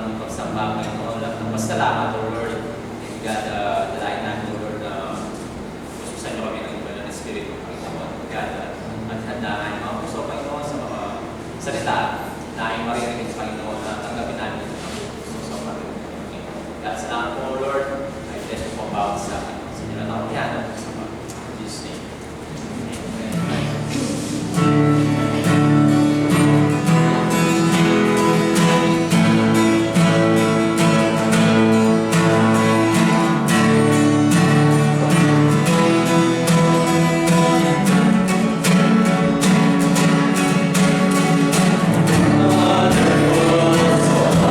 ng pagsamba, Panginoon, at ng pasalamat, O Lord. And God, dalayan namin, O Lord, na pususan niyo kami ng iba ng Espiritu, Panginoon. God, at handaan yung mga puso, Panginoon, sa mga salita na ay maririnig sa Panginoon na tanggapin namin ang puso sa Panginoon. God, salamat po, O Lord. I bless you po bawat sa inyo na tawayan at sa Jesus' name. Wonderful, so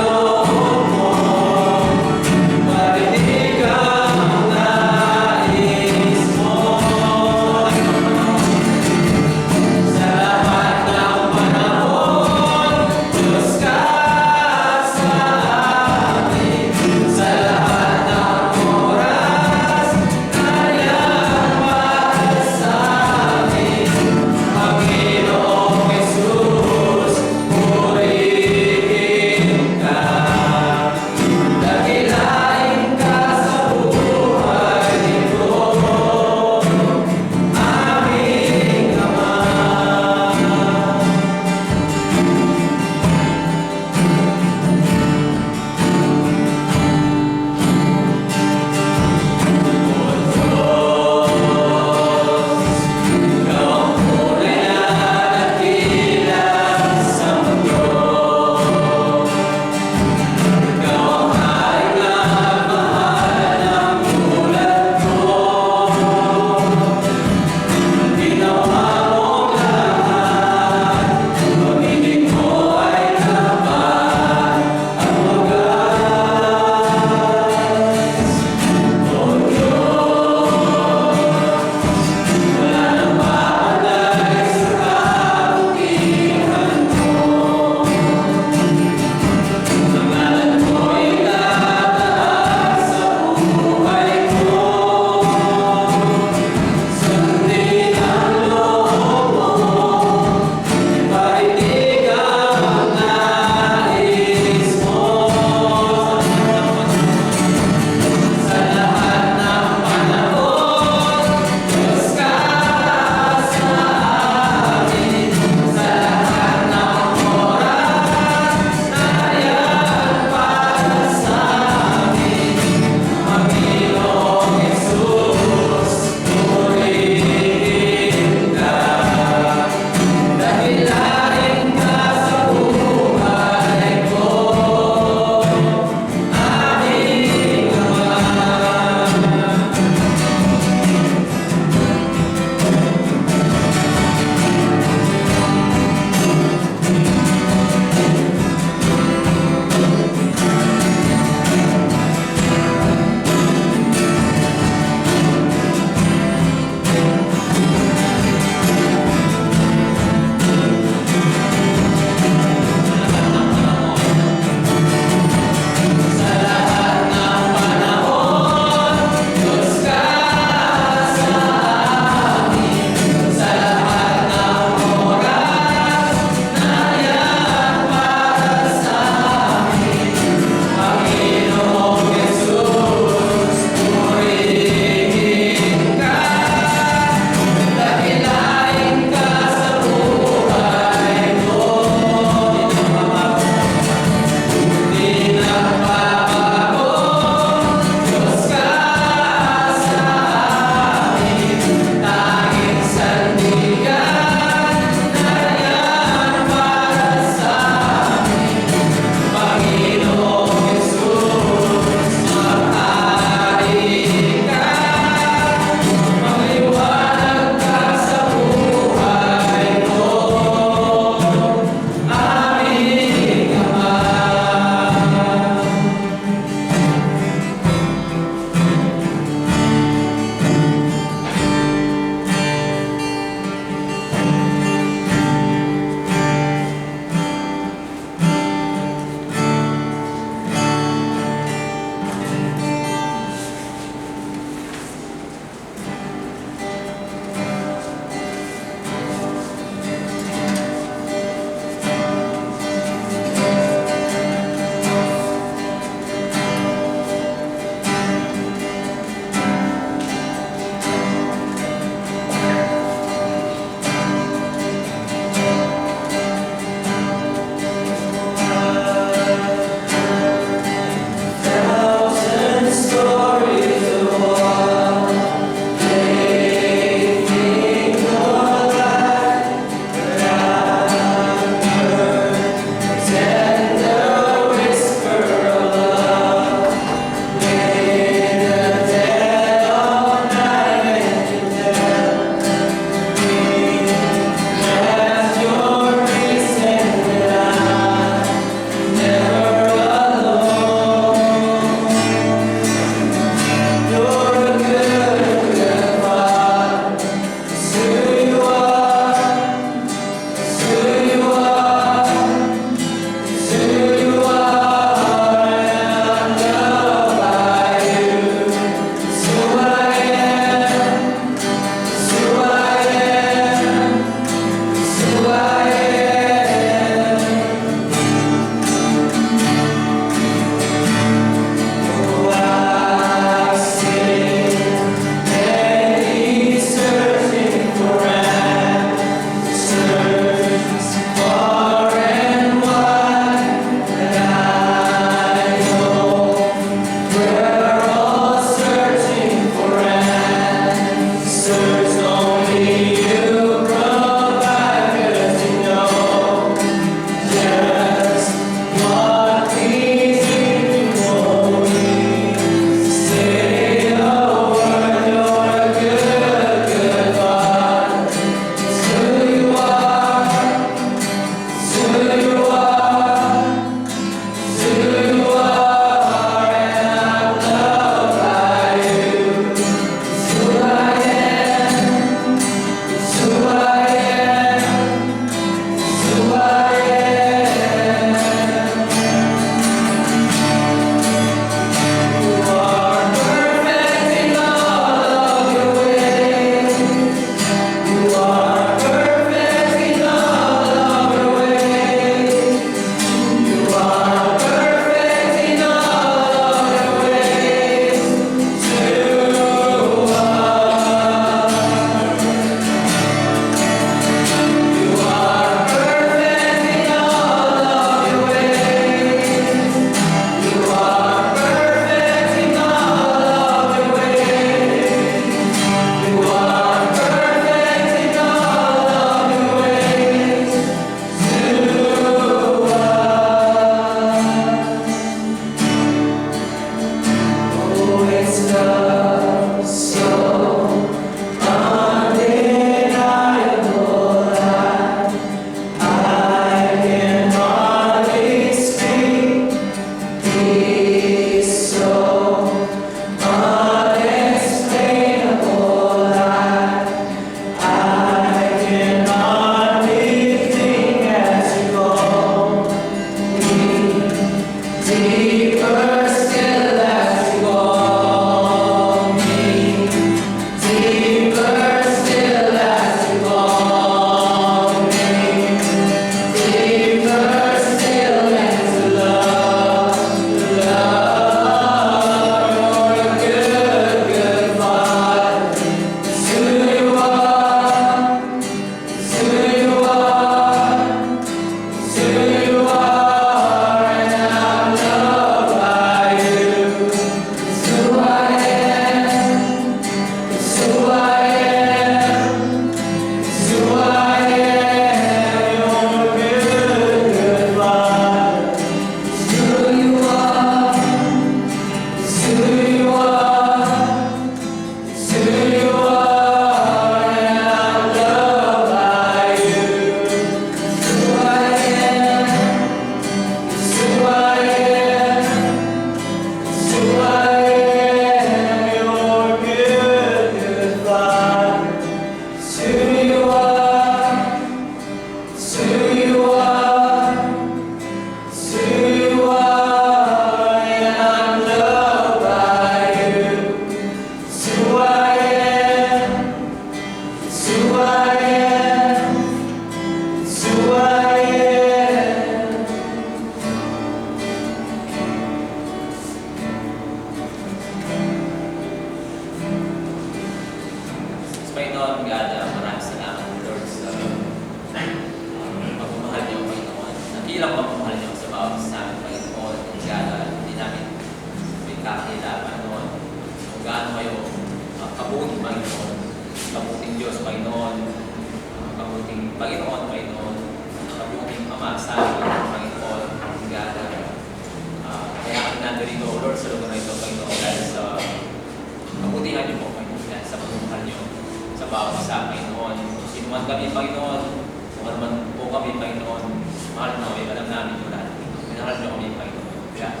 Kung man kami, Panginoon, kung ano man po kami, Panginoon, mahal namin, alam namin po lahat. Minahal niyo kami, Panginoon. Kaya,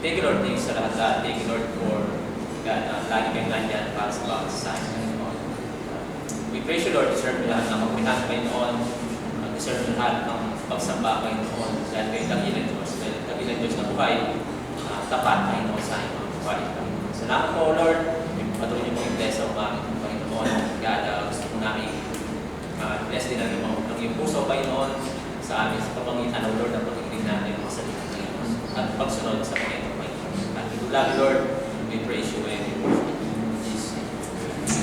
thank you, Lord, thank you sa lahat. Thank you, Lord, for God, lagi kayong nandyan para sa bawat sa akin, Panginoon. We praise you, Lord, deserve mo lahat ng kapihan, Panginoon. Deserve mo lahat ng pagsamba, Panginoon. Dahil kayo dakilan, Diyos. Dahil dakilan, Diyos na buhay. Tapat, Panginoon, sa aking mga buhay. Salamat po, Lord. Patuloy niyo pong bless ang aming Panginoon. God, gusto po namin bless din natin ang iyong puso, Panginoon, sa amin, sa pamangitan ng Lord, ang pagkikinig natin ang salita, Panginoon, at pagsunod sa Panginoon, Panginoon. At we love you, Lord. We praise you and we worship you. Jesus.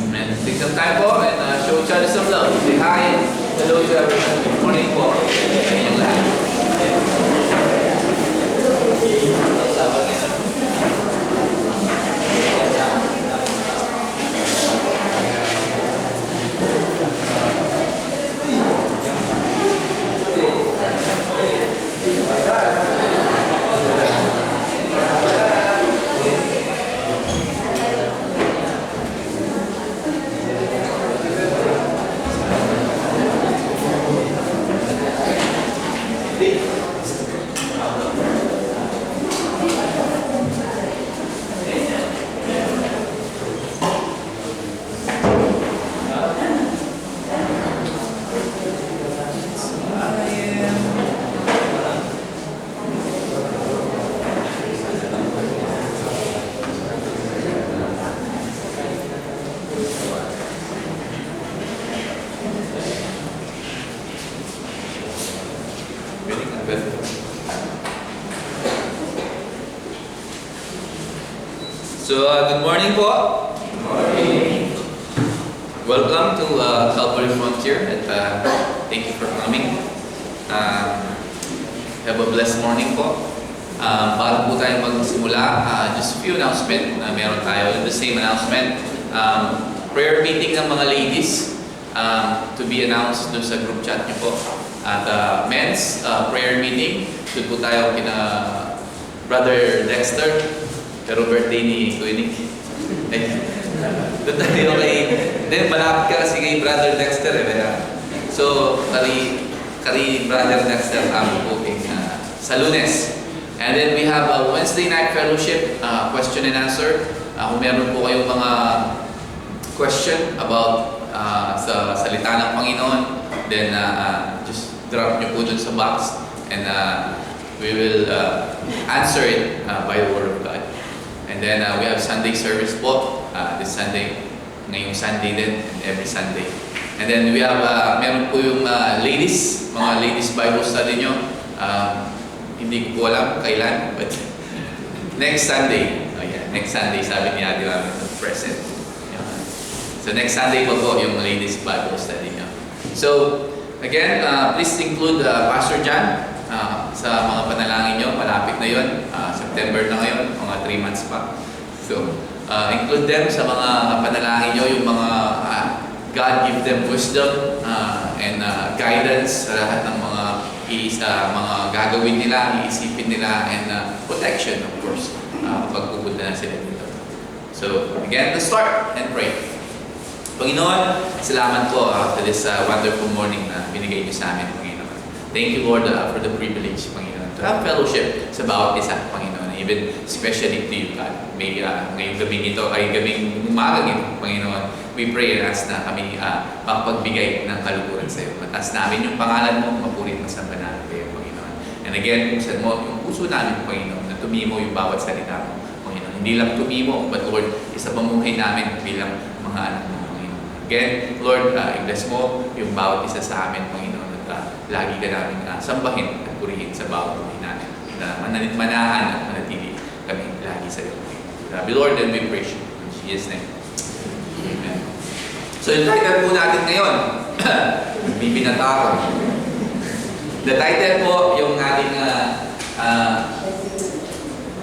Amen. Take some time po and show each other some love. Say hi. Hello to everyone. Good morning po. Sa inyong lahat. So, good morning po. Good morning. Welcome to Calvary Frontier and thank you for coming. Have a blessed morning po. Bago po tayo magsimula, just a few announcement na meron tayo. The same announcement. Prayer meeting ng mga ladies to be announced doon sa group chat niyo po. At men's prayer meeting, doon po tayo kina Brother Dexter. Pero birthday ni Kuinik. Doon tayo kay... Then, malapit ka kasi kay Brother Dexter. So, kari Brother Dexter po sa Lunes. And then, we have a Wednesday night fellowship, question and answer. Kung meron po kayong mga question about sa salita ng Panginoon, then just drop nyo po dun sa box. And we will answer it by the Word of God. And then we have Sunday service po, this Sunday, ngayong Sunday din, and every Sunday. And then we have, meron po yung mga ladies Bible study nyo. Hindi ko po alam kailan, but next Sunday, next Sunday, sabi ni Ate Mami, present. So next Sunday po yung ladies Bible study nyo. So, again, please include Pastor John sa mga panalangin nyo. Malapit na yun. September na ngayon, mga 3 months pa. So, include them sa mga panalangin nyo, yung mga God give them wisdom and guidance sa lahat ng mga gagawin nila, iisipin nila, and protection, of course, kapag pupunta na sila dito. So, again, let's start and pray. Panginoon, salamat po for this wonderful morning na binigay niyo sa amin, Panginoon. Thank you, Lord, for the privilege, Panginoon, to have fellowship sa bawat isa, Panginoon. Even especially to you, God. May ngayong gabi nito, ay gabing umaga nito, Panginoon. We pray and ask na kami makapagbigay ng kalukuran sa iyo. Mataas namin yung pangalan mo, mapurit na sa banal kayo, Panginoon. And again, buksan mo yung puso namin, Panginoon, na tumimo yung bawat salita mo, Panginoon. Hindi lang tumimo, but Lord, isa pamuhay namin bilang mga anak mo, Panginoon. Again, Lord, i-bless mo yung bawat isa sa amin, Panginoon. At lagi ka namin sambahin at purihin sa bawat buhay namin. Manahan at manatili kami lagi sa iyo. Grabe, Lord, and we praise you. In Jesus' name. Amen. So, yung title po natin ngayon, bibinata ko. The title po, yung ating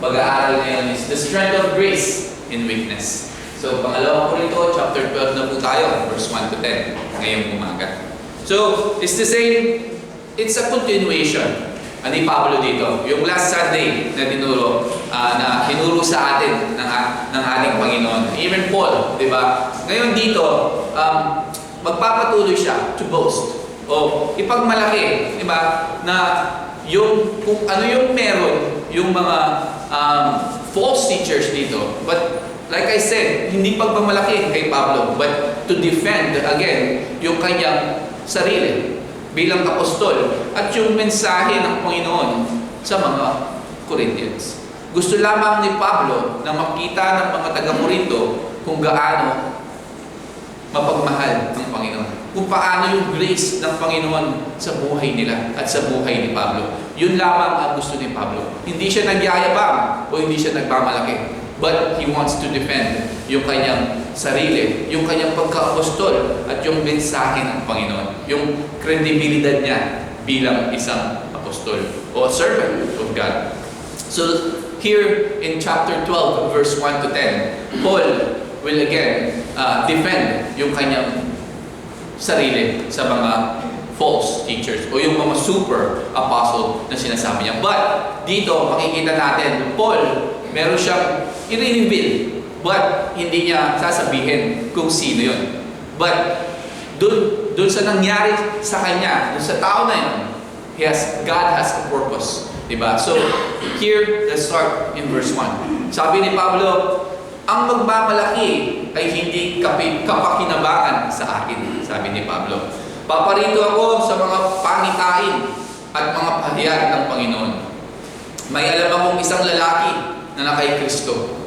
pag-aaral ngayon is The Strength of Grace in Weakness. So, pangalawang Korinto, chapter 12 na po tayo, verse 1 to 10, ngayong umaga. So, it's the same, it's a continuation ni Pablo dito. Yung last Sunday na tinuro sa atin ng ating Panginoon. Even Paul, di ba? Ngayon dito, magpapatuloy siya to boast. O ipagmalaki, di ba? Na yung, kung ano yung meron, yung mga false teachers dito. But like I said, hindi pagmamalaki kay Pablo, but to defend again yung kanyang sarili bilang apostol at yung mensahe ng Panginoon sa mga Corinthians. Gusto lamang ni Pablo na makita ng mga taga-Corinto kung gaano mapagmahal ng Panginoon. Kung paano yung grace ng Panginoon sa buhay nila at sa buhay ni Pablo. Yun lamang ang gusto ni Pablo. Hindi siya nagyayabang o hindi siya nagmamalaki. But he wants to defend yung kanyang sarili, yung kanyang pagka-apostol at yung mensahe ng Panginoon. Yung kredibilidad niya bilang isang apostol o servant of God. So here in chapter 12, verse 1 to 10, Paul will again defend yung kanyang sarili sa mga false teachers o yung mga super apostle na sinasabi niya. But dito makikita natin, Paul, meron siyang i-reveal, but hindi niya sasabihin kung sino yun. But dun sa nangyari sa kanya, dun sa tao na yun, God has a purpose. Diba? So here, let's start in verse 1. Sabi ni Pablo, ang magmamalaki ay hindi kapakinabangan sa akin, sabi ni Pablo. Paparito ako sa mga pangitain at mga pahayag ng Panginoon. May alam akong isang lalaki na nakay Kristo.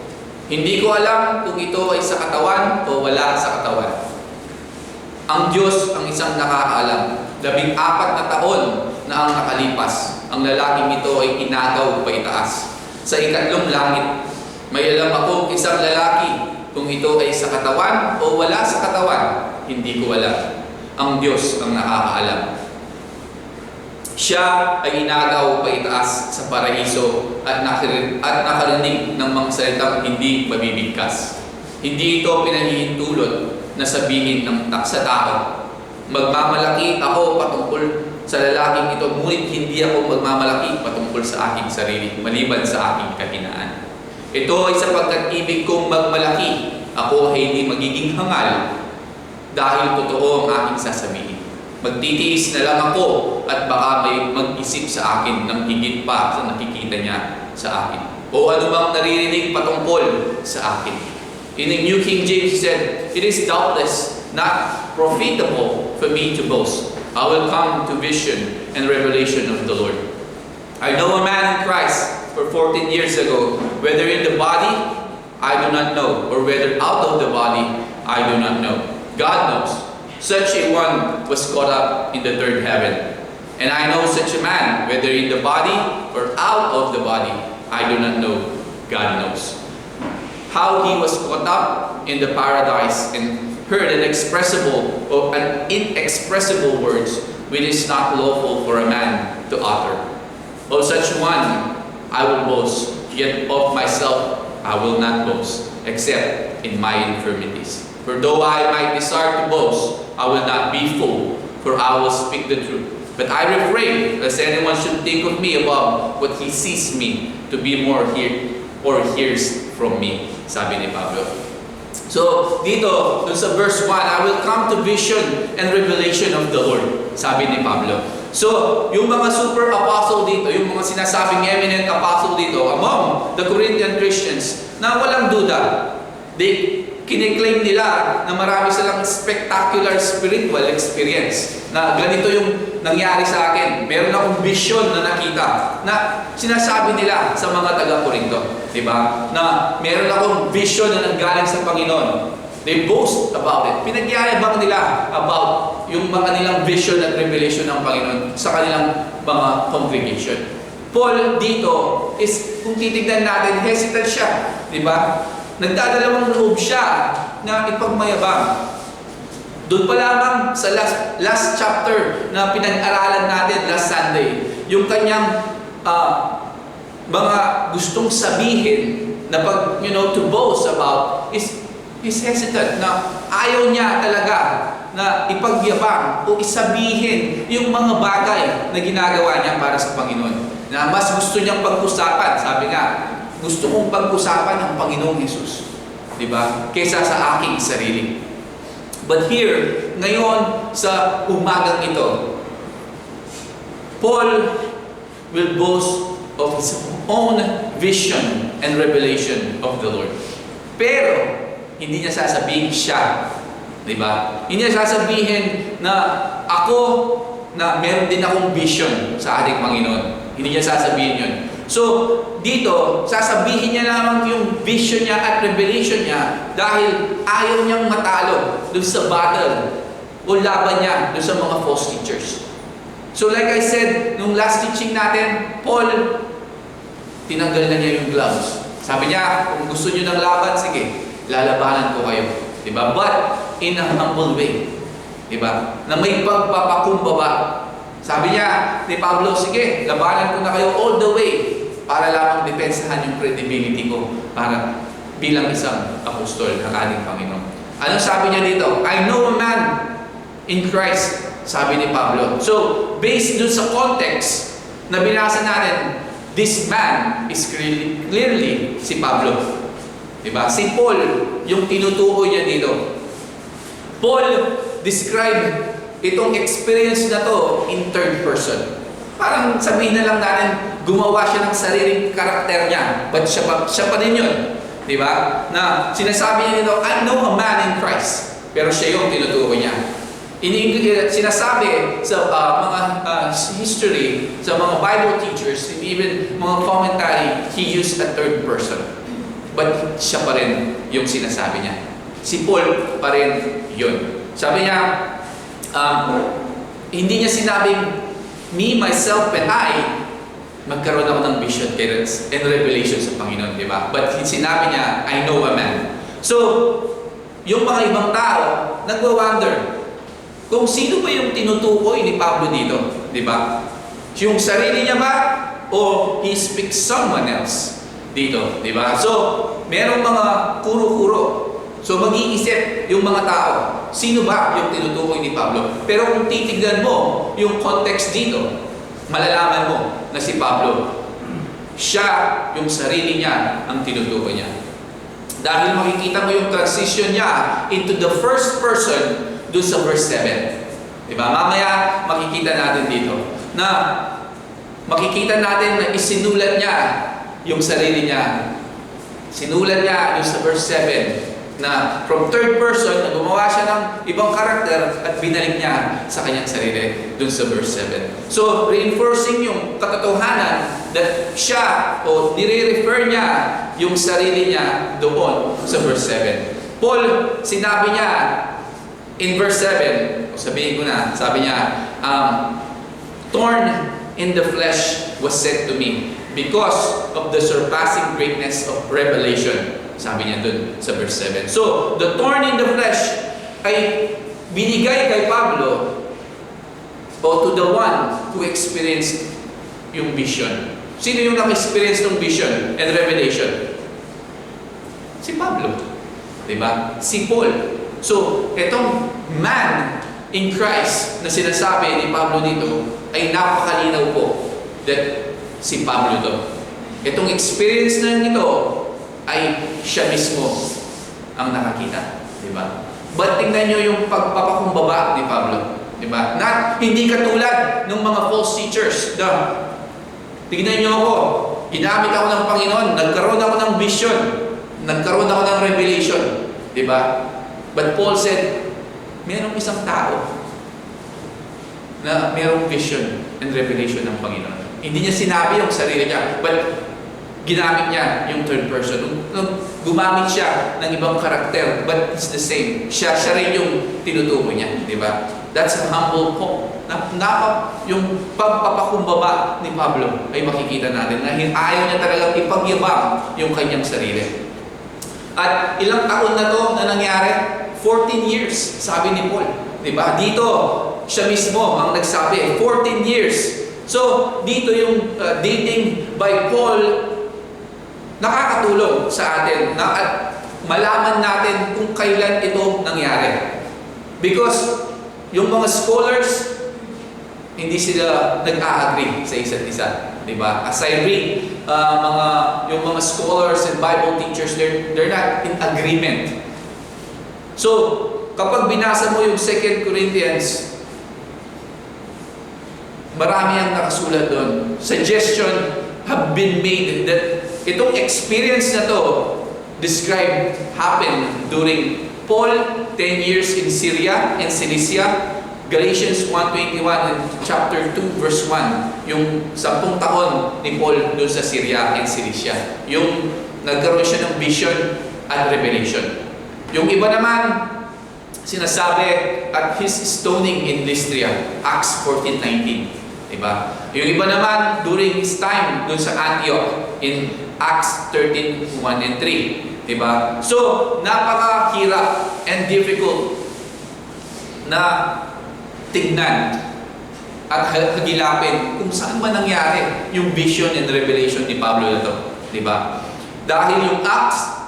Hindi ko alam kung ito ay sa katawan o wala sa katawan. Ang Diyos ang isang nakakaalam. 14 na taon na ang nakalipas. Ang lalaking ito ay inagaw pa itaas. Sa ikatlong langit, may alam akong isang lalaki kung ito ay sa katawan o wala sa katawan. Hindi ko alam. Ang Diyos ang nakakaalam. Siya ay inagaw pa itaas sa paraiso at nakarinig ng mga salitang hindi mabibigkas. Hindi ito pinahihintulot na sabihin ng sa tao. Magmamalaki ako patungkol sa lalaking ito, ngunit hindi ako magmamalaki patungkol sa aking sarili, maliban sa aking kahinaan. Ito ay sapagkat ibig kong magmalaki, ako ay hindi magiging hangal dahil totoo ang aking sasabihin. Magtitiis na lang ako at baka may mag-isip sa akin ng higit pa sa nakikita niya sa akin. O anumang naririnig patungkol sa akin. In the New King James, he said, "It is doubtless not profitable for me to boast. I will come to vision and revelation of the Lord. I know a man in Christ for 14 years ago, whether in the body, I do not know, or whether out of the body, I do not know. God knows. Such a one was caught up in the third heaven. And I know such a man, whether in the body or out of the body, I do not know. God knows. How he was caught up in the paradise and heard an inexpressible words which is not lawful for a man to utter. Of such one I will boast, yet of myself I will not boast, except in my infirmities. For though I might desire to boast, I will not be full, for I will speak the truth. But I refrain, lest anyone should think of me above what he sees me to be more or hears from me. Sabi ni Pablo. So, dito, dun sa verse 1, I will come to vision and revelation of the Lord. Sabi ni Pablo. So, yung mga super apostle dito, yung mga sinasabing eminent apostle dito, among the Corinthian Christians, na walang duda, kiniklaim nila na marami silang spectacular spiritual experience. Na ganito yung nangyari sa akin. Meron akong vision na nakita na sinasabi nila sa mga taga-Corinto. Diba? Na meron akong vision na nanggaling sa Panginoon. They boast about it. Pinagyayabang nila about yung mga nilang vision at revelation ng Panginoon sa kanilang mga congregation. Paul dito is, kung titignan natin, hesitant siya. Diba? Nagdadalawang loob siya na ipagmayabang. Doon pa lamang sa last chapter na pinag-aralan natin last Sunday, yung kanyang mga gustong sabihin na pag, to boast about is hesitant na ayaw niya talaga na ipagyabang o isabihin yung mga bagay na ginagawa niya para sa Panginoon. Na mas gusto niyang pag-usapan, sabi nga, gusto kong pag-usapan ng Panginoong Jesus, di ba? Kaysa sa aking sarili. But here, ngayon sa umagang ito, Paul will boast of his own vision and revelation of the Lord. Pero, hindi niya sasabihin siya. Diba? Hindi niya sasabihin na ako, na meron din akong vision sa ating Panginoon. Hindi niya sasabihin yun. So, dito, sasabihin niya lamang yung vision niya at revelation niya dahil ayaw niyang matalo dun sa battle o laban niya dun sa mga false teachers. So like I said, nung last teaching natin, Paul, tinanggal na niya yung gloves. Sabi niya, kung gusto niyo ng laban, sige, lalabanan ko kayo. Diba? But in a humble way. Diba? Na may pagpapakumbaba. Sabi niya ni Pablo, sige, labanan ko na kayo all the way para lamang depensahan yung credibility ko para bilang isang apostol ng ating Panginoon. Anong sabi niya dito? I know a man in Christ, sabi ni Pablo. So, based dun sa context na binasa natin, this man is clearly si Pablo. Diba? Si Paul, yung tinutukoy niya dito. Paul described itong experience na to in third person. Parang sabihin na lang natin, gumawa siya ng sariling karakter niya. But siya pa din yun. Diba? Na sinasabi niya dito, I know a man in Christ. Pero siya yung tinutukoy niya. Sinasabi sa mga history, sa mga Bible teachers, and even mga commentary, he used a third person. But siya pa rin yung sinasabi niya. Si Paul pa rin yun. Sabi niya, hindi niya sinabing, me, myself, and I, magkaroon ako ng vision and revelation sa Panginoon, di ba? But sinabi niya, I know a man. So, yung mga ibang tao, nagwa-wonder, kung sino ba yung tinutukoy ni Pablo dito, di ba? Yung sarili niya ba? O he speaks someone else dito, di ba? So, merong mga kuro-kuro. So, mag-iisip yung mga tao, sino ba yung tinutukoy ni Pablo? Pero kung titignan mo yung context dito, malalaman mo na si Pablo, siya yung sarili niya ang tinutukoy niya. Dahil makikita mo yung transition niya into the first person doon sa verse 7. Diba? Mamaya makikita natin dito na makikita natin na isinulat niya yung sarili niya. Sinulat niya yung sa verse 7 na from third person na gumawa siya ng ibang karakter at binalik niya sa kanyang sarili dun sa verse 7. So, reinforcing yung katotohanan that siya o nire-refer niya yung sarili niya doon sa verse 7. Paul, sinabi niya in verse 7, o sabihin ko na, sabi niya, thorn in the flesh was sent to me because of the surpassing greatness of revelation. Sabi niya dun sa verse 7. So, the thorn in the flesh ay binigay kay Pablo o to the one who experienced yung vision. Sino yung naka-experience ng vision and revelation? Si Pablo. Diba? Si Paul. So, itong man in Christ na sinasabi ni Pablo dito ay napakalinaw po that si Pablo to. Itong experience na ito ay siya mismo ang nakakita. Diba? But tingnan nyo yung pagpapakumbaba ni Pablo. Diba? Hindi katulad ng mga false teachers. Tingnan nyo ako. Ginamit ako ng Panginoon. Nagkaroon ako ng vision. Nagkaroon ako ng revelation. Diba? But Paul said, mayroong isang tao na mayroong vision and revelation ng Panginoon. Hindi niya sinabi yung sarili niya, but ginamit niya yung third person. Gumamit siya ng ibang karakter, but it's the same. Siya rin yung tinutukoy niya, di ba? That's a humble hope. Yung pagpapakumbaba ni Pablo ay makikita natin na ayaw niya talagang ipagyabang yung kanyang sarili. At ilang taon na to na nangyari? 14 years, sabi ni Paul. Di ba? Dito, siya mismo ang nagsabi, 14 years. So, dito yung dating by Paul nakakatulong sa atin na at malaman natin kung kailan ito nangyari. Because yung mga scholars, hindi sila nag-a-agree sa isa't isa. Diba? As I read, yung mga scholars and Bible teachers, they're not in agreement. So, kapag binasa mo yung 2 Corinthians, marami ang nakasulat doon. Suggestion have been made that itong experience na to described happened during Paul 10 years in Syria and Cilicia. Galatians 1:21 and chapter 2 verse 1, yung 10 taon ni Paul doon sa Syria and Cilicia. Yung nagkaroon siya ng vision at revelation. Yung iba naman, sinasabi at his stoning in Lystra, Acts 14:19. Diba? Yung iba naman, during his time doon sa Antioch in Acts 13:1 and 3. Diba? So, napakahirap and difficult na tignan at hagilapin kung saan ba nangyari yung vision and revelation ni Pablo na to. Diba? Dahil yung Acts,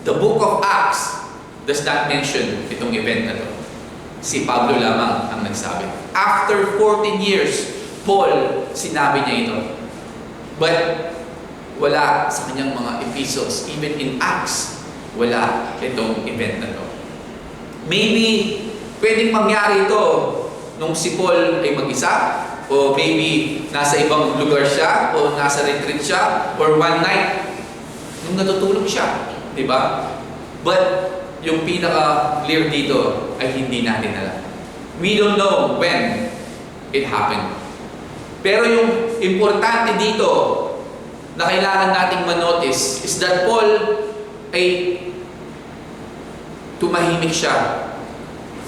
the book of Acts, does not mention itong event na to. Si Pablo lamang ang nagsabi. After 14 years, Paul, sinabi niya ito. But, wala sa kanyang mga epistles, even in Acts, wala itong event na to. Maybe, pwedeng mangyari ito nung si Paul ay mag-isa, o maybe nasa ibang lugar siya, o nasa retreat siya, or one night, nung natutulog siya. Diba? But, yung pinaka-clear dito ay hindi natin alam. We don't know when it happened. Pero yung importante dito na kailangan nating manotice is that Paul ay tumahimik siya.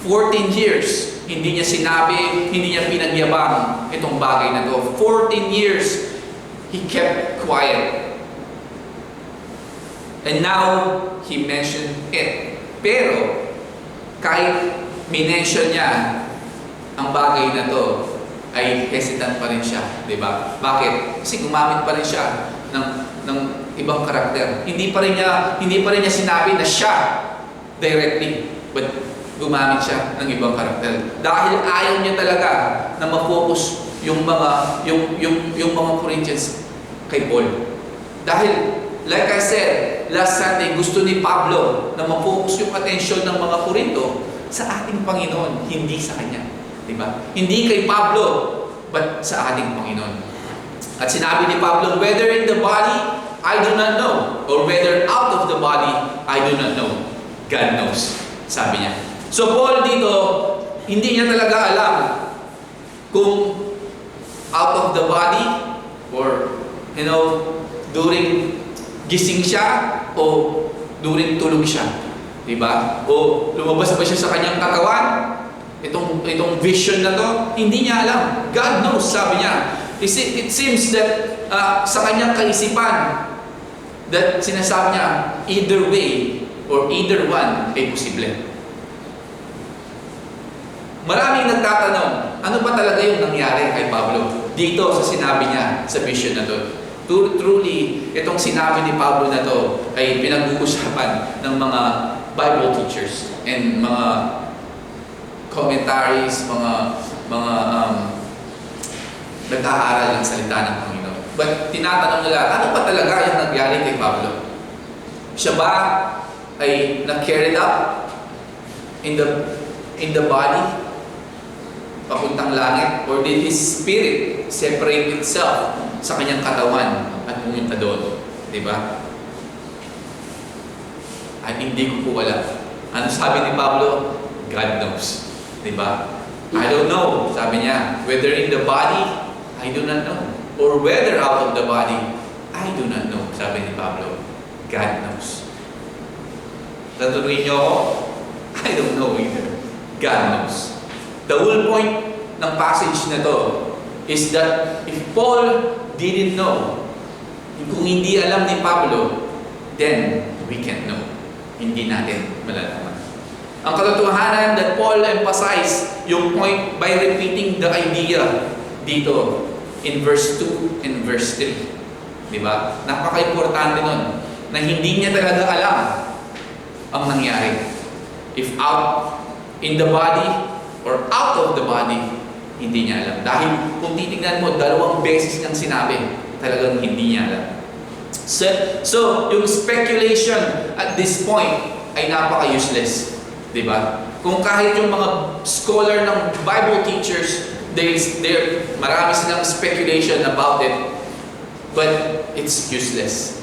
14 years, hindi niya sinabi, hindi niya pinagyabang itong bagay na to. 14 years, he kept quiet. And now, he mentioned it. Pero, kahit minention niya ang bagay na to, ay hesitant pa rin siya, di ba? Bakit? Kasi gumamit pa rin siya ng ibang karakter. Hindi pa rin niya sinabi na siya directly, but gumamit siya ng ibang karakter. Dahil ayaw niya talaga na ma-focus yung mga Corinthians kay Paul. Dahil, like I said, last Sunday, gusto ni Pablo na ma-focus yung atensyon ng mga Korinto sa ating Panginoon, hindi sa kanya. Diba? Hindi kay Pablo, but sa ating Panginoon. At sinabi ni Pablo, whether in the body, I do not know, or whether out of the body, I do not know. God knows, sabi niya. So Paul dito, hindi niya talaga alam kung out of the body, or, during gising siya, o during tulog siya. Diba? O lumabas ba siya sa kanyang katawan? Itong vision na to, hindi niya alam. God knows, sabi niya. It seems that sa kanyang kaisipan, that sinasabi niya, either way or either one ay posible. Maraming nagtatanong, ano ba talaga yung nangyari kay Pablo dito sa sinabi niya sa vision na to? Truly, itong sinabi ni Pablo na to ay pinag-uusapan ng mga Bible teachers and mga commentaries, mga nag-aaral ng salita ng Panginoon. But tinatanong nila, ano ba talaga yung nangyari kay Pablo? Siya ba ay na-carried up in the body papuntang langit, or did his spirit separate itself sa kanyang katawan at pumunta doon? Diba? Ay, hindi ko po alam. Ano sabi ni Pablo? God knows. Diba? I don't know, sabi niya. Whether in the body, I do not know. Or whether out of the body, I do not know, sabi ni Pablo. God knows. Tatanungin niyo ako, I don't know either. God knows. The whole point ng passage na to is that if Paul didn't know, kung hindi alam ni Pablo, then we can't know. Hindi natin malalaman. Ang katotohanan that Paul emphasized yung point by repeating the idea dito in verse 2 and verse 3. Diba? Napaka-importante nun na hindi niya talaga alam ang nangyari. If out in the body or out of the body, hindi niya alam. Dahil kung titignan mo, 2 beses niyang sinabi, talagang hindi niya alam. So yung speculation at this point ay napaka-useless. Di ba? Kung kahit yung mga scholar ng Bible teachers, marami silang speculation about it, but it's useless.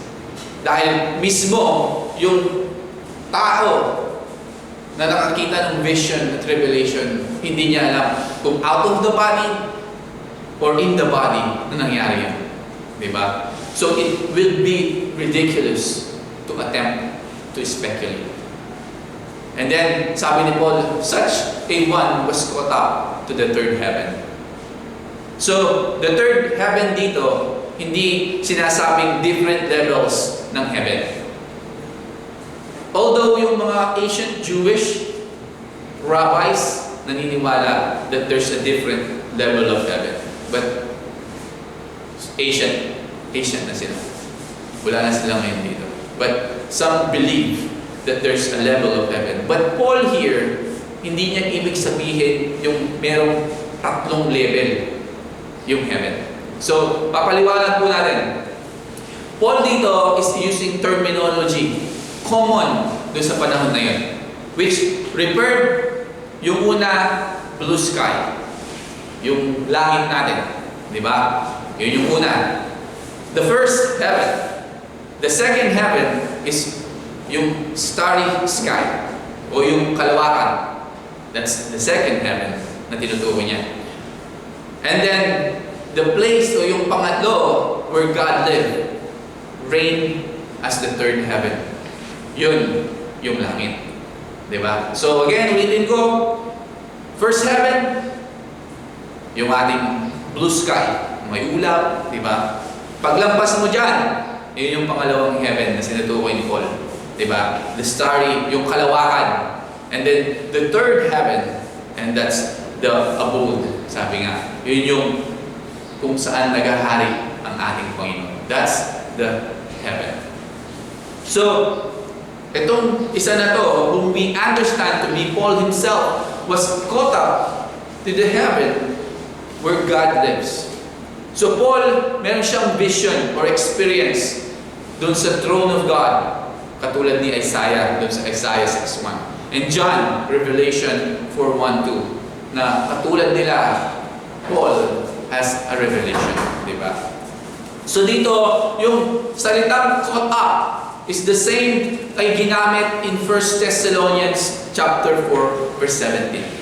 Dahil mismo yung tao na nakakita ng vision at revelation, hindi niya alam kung out of the body or in the body na nangyari yan. Diba? So it will be ridiculous to attempt to speculate. And then, sabi ni Paul, such a one was caught up to the third heaven. So, the third heaven dito, hindi sinasabing different levels ng heaven. Although yung mga ancient Jewish rabbis naniniwala that there's a different level of heaven. But ancient na sila. Wala na sila ngayon dito. But some believe that there's a level of heaven. But Paul here, hindi niya ibig sabihin yung merong tatlong level yung heaven. So, papaliwanag po natin. Paul dito is using terminology common doon sa panahon na yun, which referred yung una, blue sky, yung langit natin, di ba? Yun yung una. The first heaven. The second heaven is yung starry sky o yung kalawakan. That's the second heaven na tinutukoy niya. And then, the place o yung pangatlo where God lived, reign as the third heaven. Yun, yung langit. Diba? So again, ulitin ko, first heaven, yung ating blue sky, may ulap, diba? Paglampas mo dyan, yun yung pangalawang heaven na sinutukoy ni Paul. Diba? The starry, yung kalawakan. And then, the third heaven, and that's the abode, sabi nga. Yun yung kung saan naghahari ang ating Panginoon. That's the heaven. So, itong isa na to, whom we understand to be Paul himself, was caught up to the heaven where God lives. So Paul, meron siyang vision or experience dun sa throne of God, katulad ni Isaiah, dun sa Isaiah 6:1. And John, Revelation 4:1-2, na katulad nila, Paul has a revelation, di ba? So dito, yung salitang caught up is the same ay ginamit in 1 Thessalonians chapter 4, verse 17.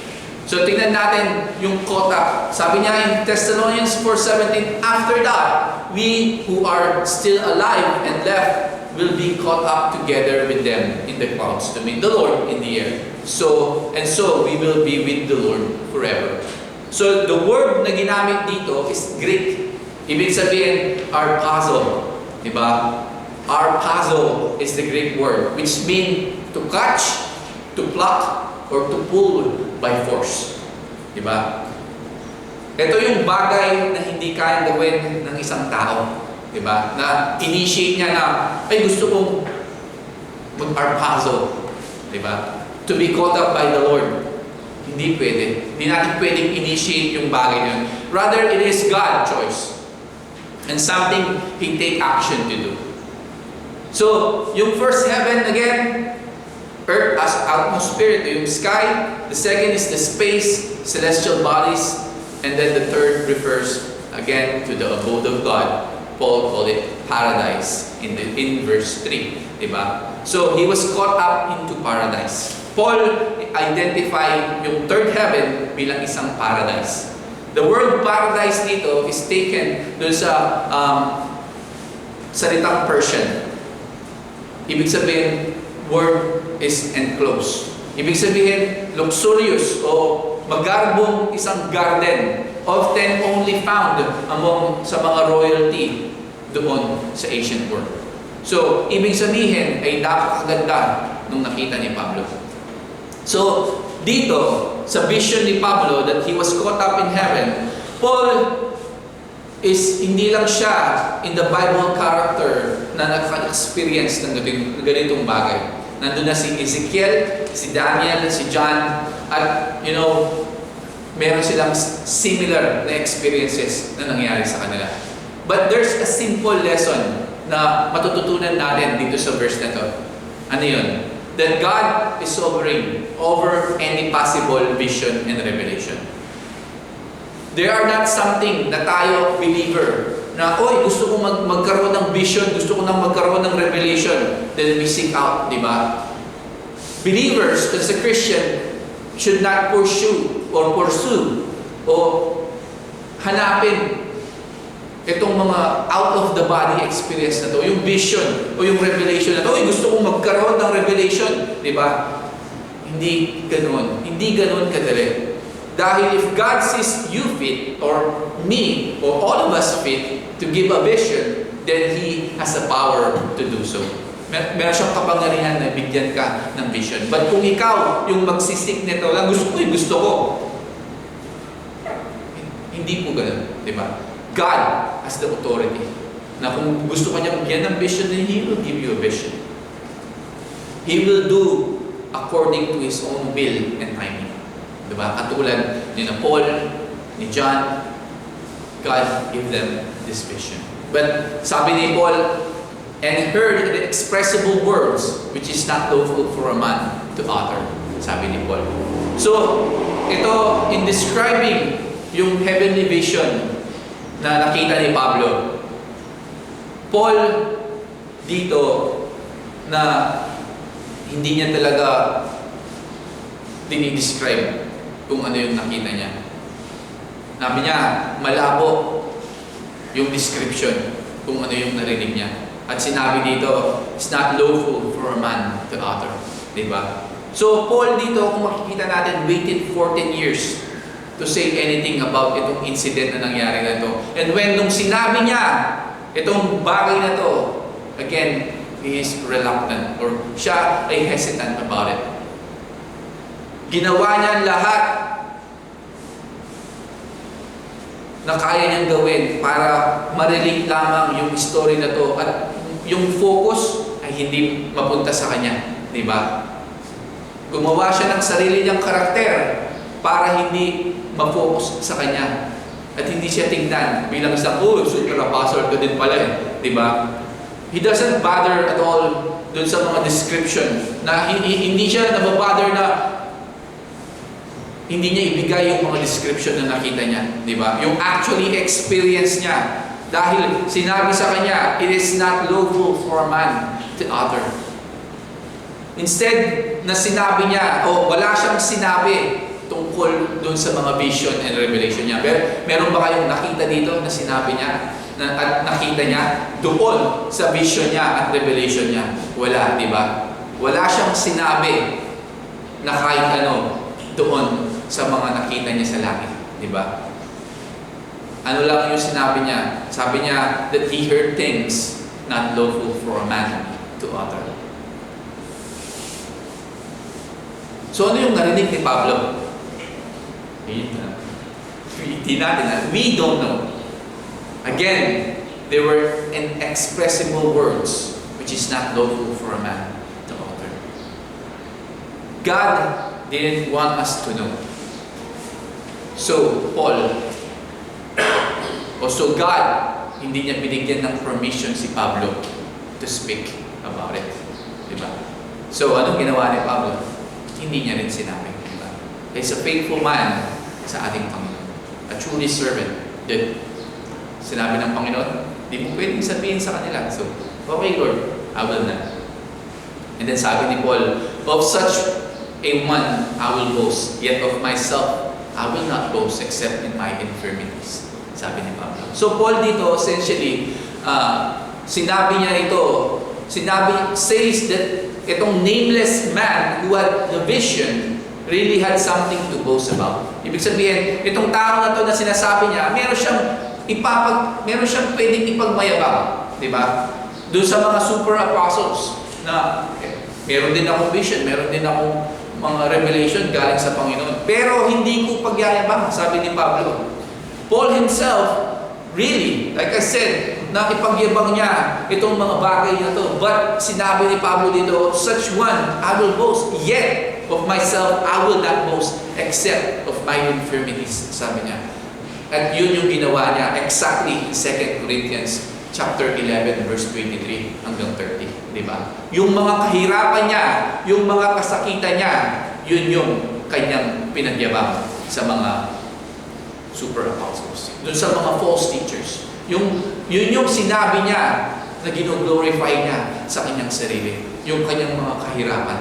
So tingnan natin yung caught up. Sabi niya in Thessalonians 4:17, after that, we who are still alive and left will be caught up together with them in the clouds to meet the Lord in the air. So we will be with the Lord forever. So the word na ginamit dito is Greek. Ibig sabihin, arpazo. Diba? Arpazo is the Greek word, which means to catch, to pluck, or to pull by force. Diba? Ito yung bagay na hindi kayang gawin ng isang tao. Diba? Na initiate niya na, ay gusto kong mag-arpazo. Diba? To be caught up by the Lord. Hindi pwede. Hindi natin pwedeng initiate yung bagay yun. Rather, it is God's choice. And something He take action to do. So, yung first heaven again, earth as atmosphere, ito yung sky. The second is the space, celestial bodies. And then the third refers again to the abode of God. Paul called it paradise in verse 3. Diba? So, he was caught up into paradise. Paul identified yung third heaven bilang isang paradise. The word paradise dito is taken dun sa salitang Persian. Ibig sabihin, word is enclosed. Ibig sabihin, luxurious o magarbong isang garden, often only found sa mga royalty doon sa ancient world. So, ibig sabihin ay napakaganda nung nakita ni Pablo. So, dito, sa vision ni Pablo that he was caught up in heaven, Paul is hindi lang siya in the Bible character na naka-experience ng ganitong bagay. Nandun na si Ezekiel, si Daniel, si John, at meron silang similar na experiences na nangyari sa kanila. But there's a simple lesson na matututunan natin dito sa verse na to. Ano yun? that God is sovereign over any possible vision and revelation. They are not something na tayo, believer, na, oy, gusto ko magkaroon ng vision, gusto ko nang magkaroon ng revelation, then we seek out, di ba? Believers, as a Christian, should not pursue o hanapin itong mga out-of-the-body experience na to, yung vision o yung revelation na to, oy, gusto kong magkaroon ng revelation, di ba? Hindi ganun kadali. Dahil if God sees you fit, or me, or all of us fit, to give a vision, then He has the power to do so. Meron siyang kapangyarihan na bigyan ka ng vision. But kung ikaw, yung magsisik nito lang, gusto ko. Hindi po ganun, di ba? God has the authority na kung gusto ka niya bigyan ng vision, then He will give you a vision. He will do according to His own will and timing. Diba? Katulad ni Paul, ni John, God gave them this vision. But sabi ni Paul, and heard the expressible words which is not lawful for a man to utter. Sabi ni Paul. So, ito, in describing yung heavenly vision na nakita ni Pablo, Paul dito na hindi niya talaga dinidescribe kung ano yung nakita niya. Sabi niya, malabo yung description kung ano yung narinig niya. At sinabi dito, it's not lawful for a man to utter. Diba? So, Paul dito, kung makikita natin, waited 14 years to say anything about itong incident na nangyari na ito. And when nung sinabi niya, itong bagay na to, again, he is reluctant or siya ay hesitant about it. Ginawa niya lahat na kaya niyang gawin para ma-relate lamang yung story na to at yung focus ay hindi mapunta sa kanya, di ba? Gumawa siya ng sarili niyang karakter para hindi ma-focus sa kanya at hindi siya tingnan bilang isang, super apostle ko din pala eh, di ba? He doesn't bother at all dun sa mga description na hindi siya nababother na hindi niya ibigay yung mga description na nakita niya, di ba? Yung actually experience niya. Dahil sinabi sa kanya, it is not lawful for a man to utter. Instead na sinabi niya, wala siyang sinabi tungkol doon sa mga vision and revelation niya. Pero meron ba kayong nakita dito na sinabi niya, at nakita niya doon sa vision niya at revelation niya? Wala, di ba? Wala siyang sinabi na kahit ano doon sa mga nakita niya sa langit, di ba? Ano lang yung sinabi niya? Sabi niya that he heard things not lawful for a man to utter. So ano yung narinig ni Pablo? Hindi natin. We don't know. Again, they were inexpressible words which is not lawful for a man to utter. God didn't want us to know. So, God, hindi niya binigyan ng permission si Pablo to speak about it. Diba? So, anong ginawa ni Pablo? Hindi niya rin sinabi. Diba? He's a faithful man sa ating Panginoon. A truly servant. That sinabi ng Panginoon, di mo pwedeng sabihin sa kanila. So, okay Lord, I will not. And then sabi ni Paul, of such a one I will boast, yet of myself I will not boast except in my infirmities. Sabi ni Pablo. So Paul dito, essentially, sinabi niya ito, says that itong nameless man who had the vision really had something to boast about. Ibig sabihin, itong tao na to na sinasabi niya, meron siyang pwedeng ipagmayabang. Diba? Doon sa mga super apostles na meron din akong vision, meron din akong mga revelation galing sa Panginoon. Pero hindi ko pagyayabang, sabi ni Pablo. Paul himself, really, like I said, nakipagyabang niya itong mga bagay na to. But sinabi ni Pablo dito, such one I will boast, yet of myself I will not boast except of my infirmities. Sabi niya. At yun yung ginawa niya exactly in 2 Corinthians chapter 11 verse 23 hanggang 30, di ba? Yung mga kahirapan niya, yung mga kasakitan niya, yun yung kanyang pinagyabang sa mga super apostles. Doon sa mga false teachers. Yun yung sinabi niya na gino-glorify niya sa kanyang sarili. Yung kanyang mga kahirapan.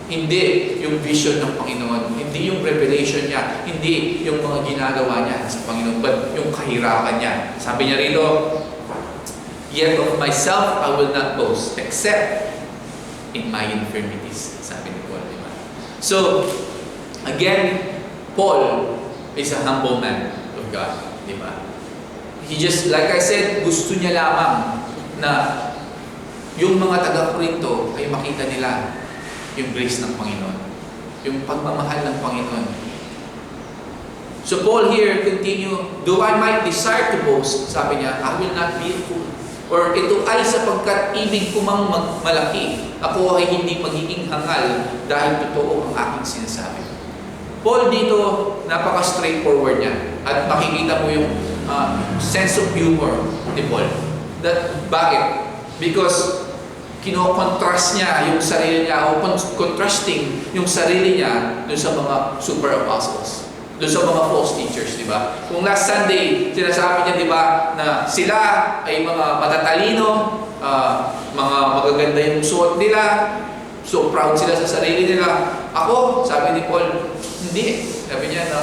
Hindi yung vision ng Panginoon. Hindi yung revelation niya. Hindi yung mga ginagawa niya sa Panginoon. But yung kahirapan niya. Sabi niya rito, "Yet of myself I will not boast, except in my infirmities." Sabi ni Paul, diba? So, again, Paul is a humble man of God, diba? He just, like I said, gusto niya lamang na yung mga taga-Korinto ay makita nila yung grace ng Panginoon, yung pagmamahal ng Panginoon. So Paul here continue, "Though I might desire to boast," sabi niya, "I will not be a fool." Or ito ay sapagkat ibig ko mang malaki, ako ay hindi magiging hangal dahil totoo ang aking sinasabi. Paul dito, napaka-straightforward niya. At makikita mo yung sense of humor ni Paul. Bakit? Because kino-contrast niya yung sarili niya, o contrasting yung sarili niya dun sa mga super apostles, dun sa mga false teachers, di ba? Kung last Sunday, sinasabi niya, di ba, na sila ay mga matatalino, mga magaganda yung suot nila, so proud sila sa sarili nila. Ako, sabi ni Paul, hindi. Sabi niya na,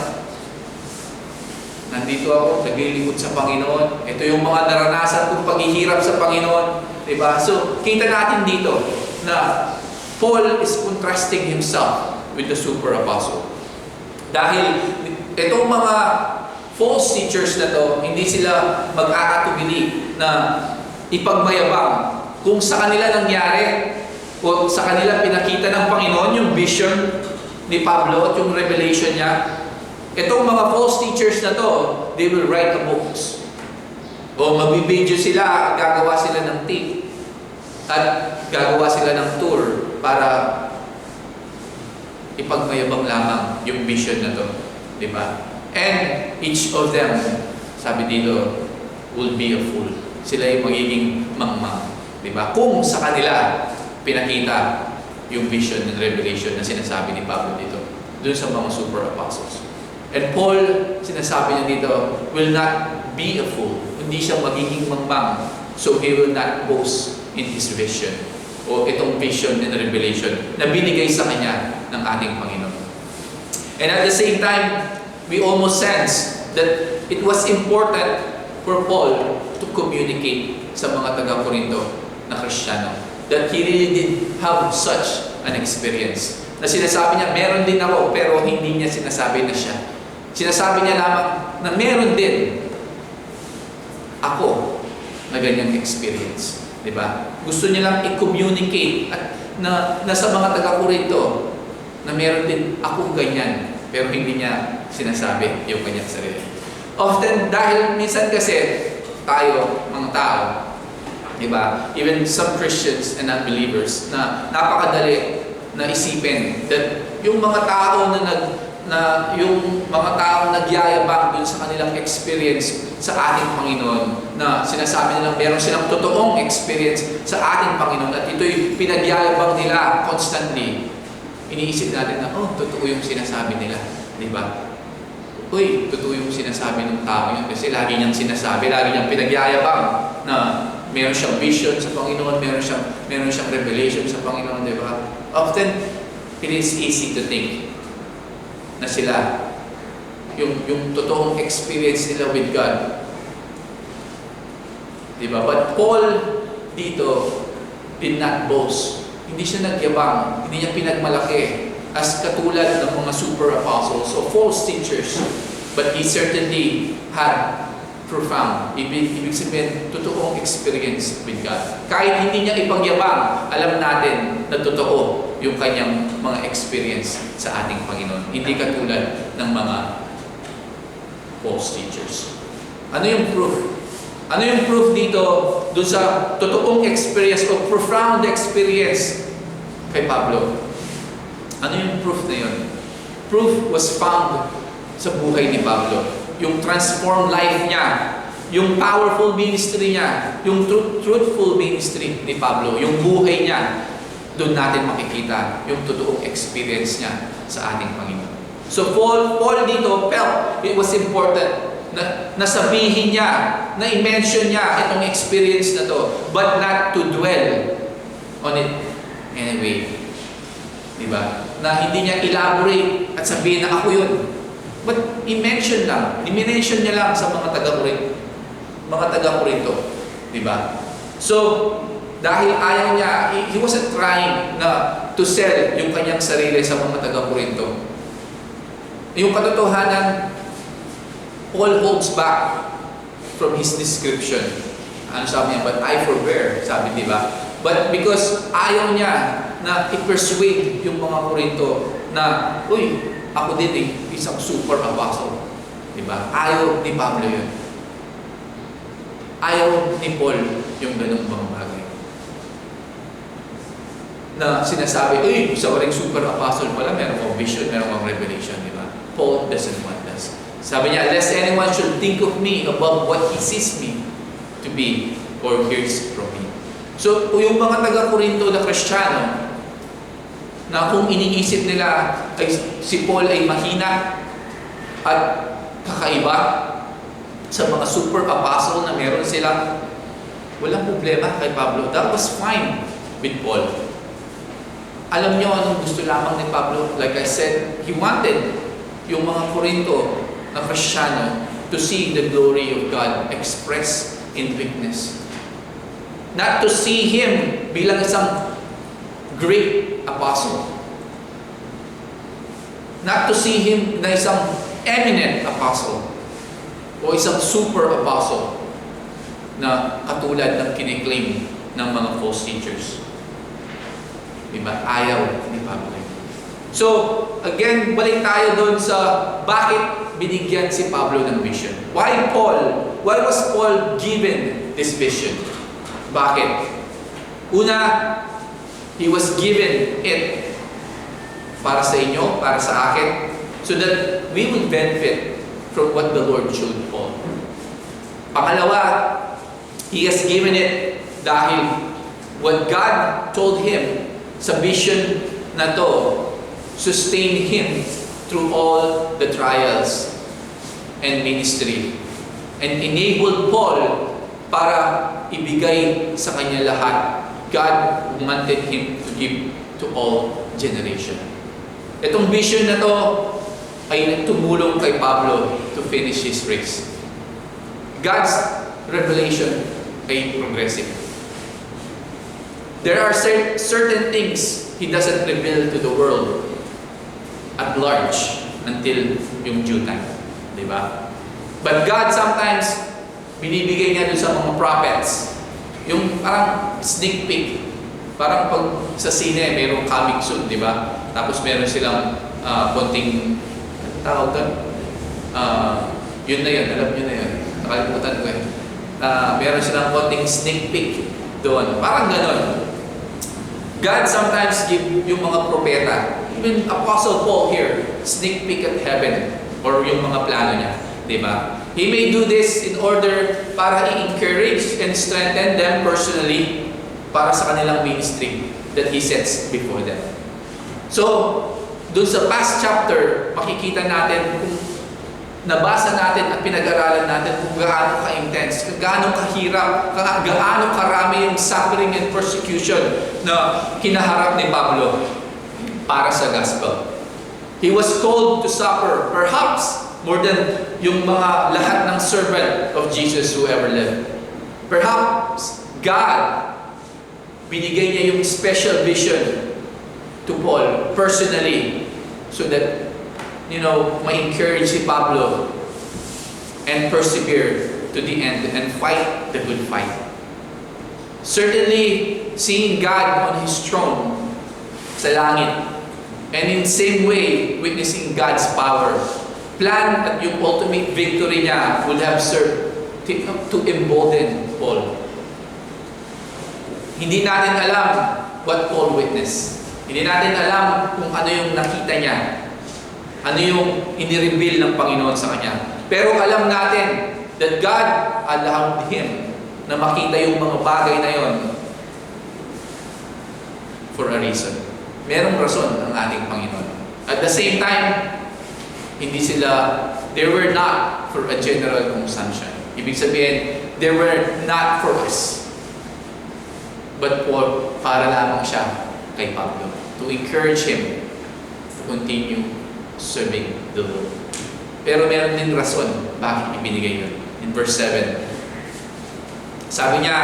nandito ako, naglilingkod sa Panginoon. Ito yung mga naranasan kong paghihirap sa Panginoon. Diba? So, kita natin dito na Paul is contrasting himself with the super apostle. Dahil itong mga false teachers na to, hindi sila mag-aatubili na ipagmayabang kung sa kanila nangyari o sa kanila pinakita ng Panginoon yung vision ni Pablo at yung revelation niya. Itong mga false teachers na to, they will write a books. O magbibideo sila, gagawa sila ng tape. At gagawa sila ng tour para ipagmayabang lamang yung vision na to. Diba? And each of them, sabi dito, will be a fool. Sila yung magiging mangmang. Diba? Kung sa kanila pinakita yung vision and revelation na sinasabi ni Pablo dito, dun sa mga super apostles. And Paul, sinasabi niya dito, will not be a fool. Hindi siya magiging mangmang. So he will not boast in his vision. O itong vision and revelation na binigay sa kanya ng ating Panginoon. And at the same time, we almost sense that it was important for Paul to communicate sa mga taga-Korinto na Kristiyano. That he really did have such an experience. Na sinasabi niya, meron din ako, pero hindi niya sinasabi na siya. Sinasabi niya lamang na meron din ako na ganyang experience. Diba? Gusto niya lang i-communicate at na sa mga taga-Korinto na meron din akong ganyan, pero hindi niya sinasabi yung kanyang sarili. Often, dahil minsan kasi tayo, mga tao, diba? Even some Christians and unbelievers na napakadali na isipin that yung mga tao yung mga taong nagyayabang dun sa kanilang experience sa ating Panginoon, na sinasabi nilang meron silang totoong experience sa ating Panginoon at ito'y pinagyayabang nila constantly. Iniisip natin na, totoo yung sinasabi nila. Di ba? Uy, totoo yung sinasabi ng tao yun kasi lagi niyang sinasabi, lagi niyang pinagyayabang na meron siyang vision sa Panginoon, meron siyang revelation sa Panginoon, di ba? Often, it is easy to think na sila, yung totoong experience nila with God. Diba? But Paul dito did not boast. Hindi siya nagyabang, hindi niya pinagmalaki as katulad ng mga super apostles o false teachers. But he certainly had profound, ibig sabihin, totoong experience with God. Kahit hindi niya ipagyabang, alam natin na totoo yung kanyang mga experience sa ating Panginoon. Hindi katulad ng mga false teachers. Ano yung proof? Ano yung proof dito doon sa totoong experience o profound experience kay Pablo? Ano yung proof na yun? Proof was found sa buhay ni Pablo. yung transformed life niya, yung powerful ministry niya, yung truthful ministry ni Pablo, yung buhay niya, doon natin makikita yung totoong experience niya sa ating Panginoon. So Paul dito felt it was important na sabihin niya, na i-mention niya itong experience na to, but not to dwell on it anyway. Diba? Na hindi niya elaborate at sabihin na ako yun. But i-mention lang, i-mention niya lang sa mga taga-Corinto. Diba? So, dahil ayaw niya, he wasn't trying na to sell yung kanyang sarili sa mga taga-Corinto. Yung katotohanan, Paul holds back from his description. Ano sabi niya? But I forbear, sabi, di ba? But because ayaw niya na i-persuade yung mga Korinto na, uy, ako din isang super apostle. Di ba? Ayaw ni Pablo yun. Ayaw ni Paul yung ganung mga bagay. Na sinasabi, uy, isa ka rin super apostle pala, meron kang vision, meron kang revelation, di ba? Paul doesn't want this. Sabi niya, lest anyone should think of me above what he sees me to be or hears from me. So, yung mga taga-Corinto na Kristiyano, na kung iniisip nila ay si Paul ay mahina at kakaiba sa mga super apostle na meron sila, walang problema kay Pablo. That was fine with Paul. Alam niyo anong gusto lamang ni Pablo? Like I said, he wanted yung mga Corinto na Kristiyano to see the glory of God expressed in weakness. Not to see him bilang isang great apostle. Not to see him na isang eminent apostle o isang super apostle na katulad ng kiniklaim ng mga false teachers. Diba? Ayaw ni Pablo. So, again, balik tayo doon sa bakit binigyan si Pablo ng vision. Why Paul? Why was Paul given this vision? Bakit? Una, he was given it para sa inyo, para sa akin, so that we would benefit from what the Lord showed Paul. Pangalawa, he has given it dahil what God told him sa vision na to sustain him through all the trials and ministry and enabled Paul para ibigay sa kanya lahat. God wanted him to give to all generation. Itong vision na to ay tumulong kay Pablo to finish his race. God's revelation ay progressive. There are certain things He doesn't reveal to the world at large until yung due time. Diba? But God sometimes binibigay niya dun sa mga prophets yung parang sneak peek. Parang pag sa sine, mayroong coming soon, di ba? Tapos meron silang konting tawag doon. Yun na yun, alam nyo na yun. Nakalimutan ko eh. Meron silang konting sneak peek doon. Parang ganon. God sometimes give yung mga propeta, even Apostle Paul here, sneak peek at heaven or yung mga plano niya. Di ba? He may do this in order para i-encourage and strengthen them personally para sa kanilang ministry that He sets before them. So, dun sa past chapter, makikita natin kung nabasa natin at pinag-aralan natin kung gaano ka-intense, kung gaano kahirap, gaano karami yung suffering and persecution na kinaharap ni Pablo para sa gospel. He was called to suffer, perhaps more than yung mga lahat ng servant of Jesus who ever lived. Perhaps God binigay niya yung special vision to Paul personally so that ma-encourage si Pablo and persevere to the end and fight the good fight. Certainly, seeing God on His throne sa langit and in same way, witnessing God's power, plan at yung ultimate victory niya would have served to embolden Paul. Hindi natin alam what Paul witnessed. Hindi natin alam kung ano yung nakita niya. Ano yung inireveal ng Panginoon sa kanya. Pero alam natin that God allowed him na makita yung mga bagay na yon for a reason. Merong rason ang ating Panginoon. At the same time, they were not for a general consumption. Ibig sabihin, they were not for us. But para lamang siya kay Pablo. To encourage him to continue serving the Lord. Pero meron din rason bakit ibinigay yun. In verse 7. Sabi niya,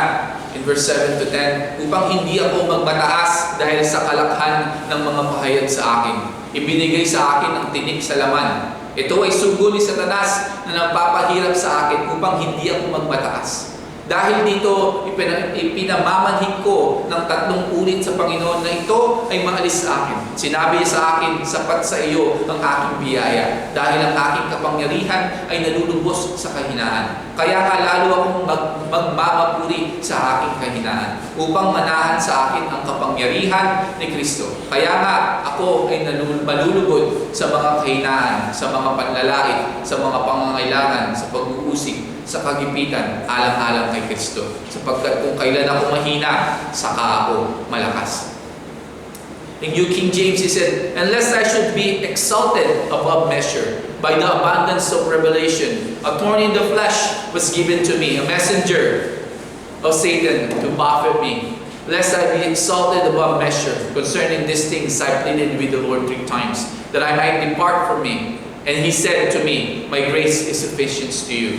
in verse 7 to 10, upang hindi ako magmataas dahil sa kalakhan ng mga pahayag sa akin. Ibinigay sa akin ang tinik sa laman. Ito ay sugo ni Satanas na nagpapahirap sa akin upang hindi ako magmataas. Dahil dito, ipinamamanhik ko ng 3 ulit sa Panginoon na ito ay maalis sa akin. Sinabi niya sa akin, sapat sa iyo ang aking biyaya. Dahil ang aking kapangyarihan ay nalulubos sa kahinaan. Kaya nga lalo akong magmamapuri sa aking kahinaan upang manahan sa akin ang kapangyarihan ni Kristo. Kaya nga ako ay malulugod sa mga kahinaan, sa mga panlalait, sa mga pangangailangan, sa pag-uusig, sa kagipitan, alang-alang kay Kristo. Sapagkat kung kailan ako mahina, saka ako malakas. In New King James, he said, unless I should be exalted above measure by the abundance of revelation, a thorn in the flesh was given to me, a messenger of Satan to buffet me. Lest I be exalted above measure. Concerning these things, I pleaded with the Lord 3 times, that I might depart from me. And he said to me, my grace is sufficient to you.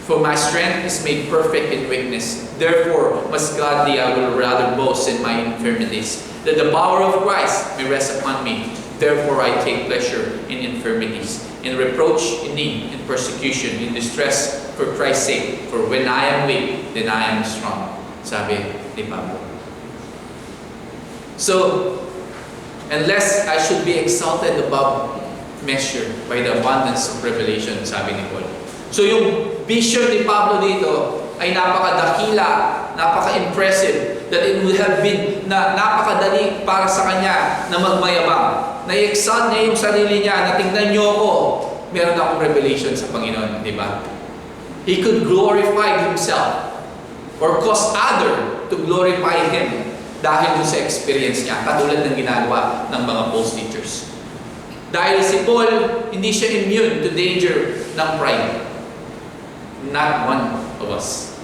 For my strength is made perfect in weakness. Therefore, most gladly I will rather boast in my infirmities, that the power of Christ may rest upon me. Therefore I take pleasure in infirmities, in reproach, in need, in persecution, in distress, for Christ's sake. For when I am weak, then I am strong. Sabi ni Pablo. So, unless I should be exalted above measure by the abundance of revelation, sabi ni Paul. So yung vision ni Pablo dito ay napakadakila, napaka-impressive, that it would have been na napakadali para sa kanya na magmayabang. Na-exalt niya yung sarili niya, na tingnan niyo ako, meron akong revelation sa Panginoon, di ba? He could glorify himself or cause other to glorify him dahil sa experience niya, katulad ng ginagawa ng mga false teachers. Dahil si Paul, hindi siya immune to danger ng pride. Not one of us.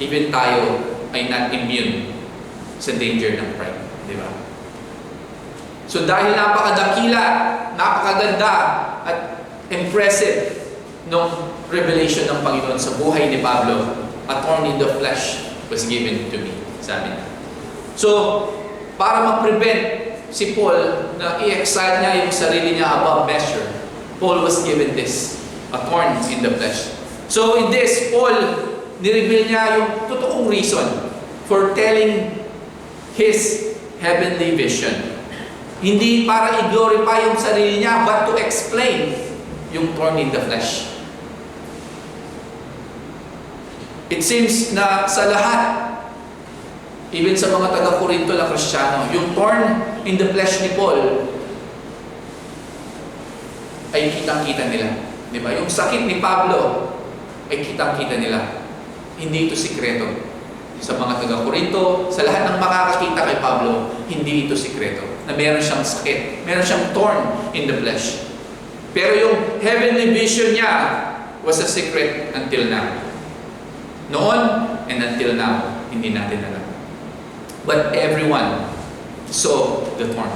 Even tayo ay not immune sa danger ng pride. Di ba? So dahil napakadakila, napakaganda at impressive nung revelation ng Panginoon sa buhay ni Pablo, a thorn in the flesh was given to me. Sabi niya. So, para mag-prevent si Paul na i-excite niya yung sarili niya above measure, Paul was given this, a thorn in the flesh. So in this, Paul, nireveal niya yung totoong reason for telling his heavenly vision. Hindi para i-glorify yung sarili niya, but to explain yung thorn in the flesh. It seems na sa lahat, even sa mga taga-Korinto na Kristiyano, yung thorn in the flesh ni Paul ay kitang-kita nila. Di ba? Yung sakit ni Pablo ay kitang-kita nila. Hindi ito sikreto. Sa mga taga-Korinto, sa lahat ng makakakita kay Pablo, hindi ito sikreto. Na meron siyang sakit. Meron siyang thorn in the flesh. Pero yung heavenly vision niya was a secret until now. Noon and until now, hindi natin alam. But everyone saw the thorn.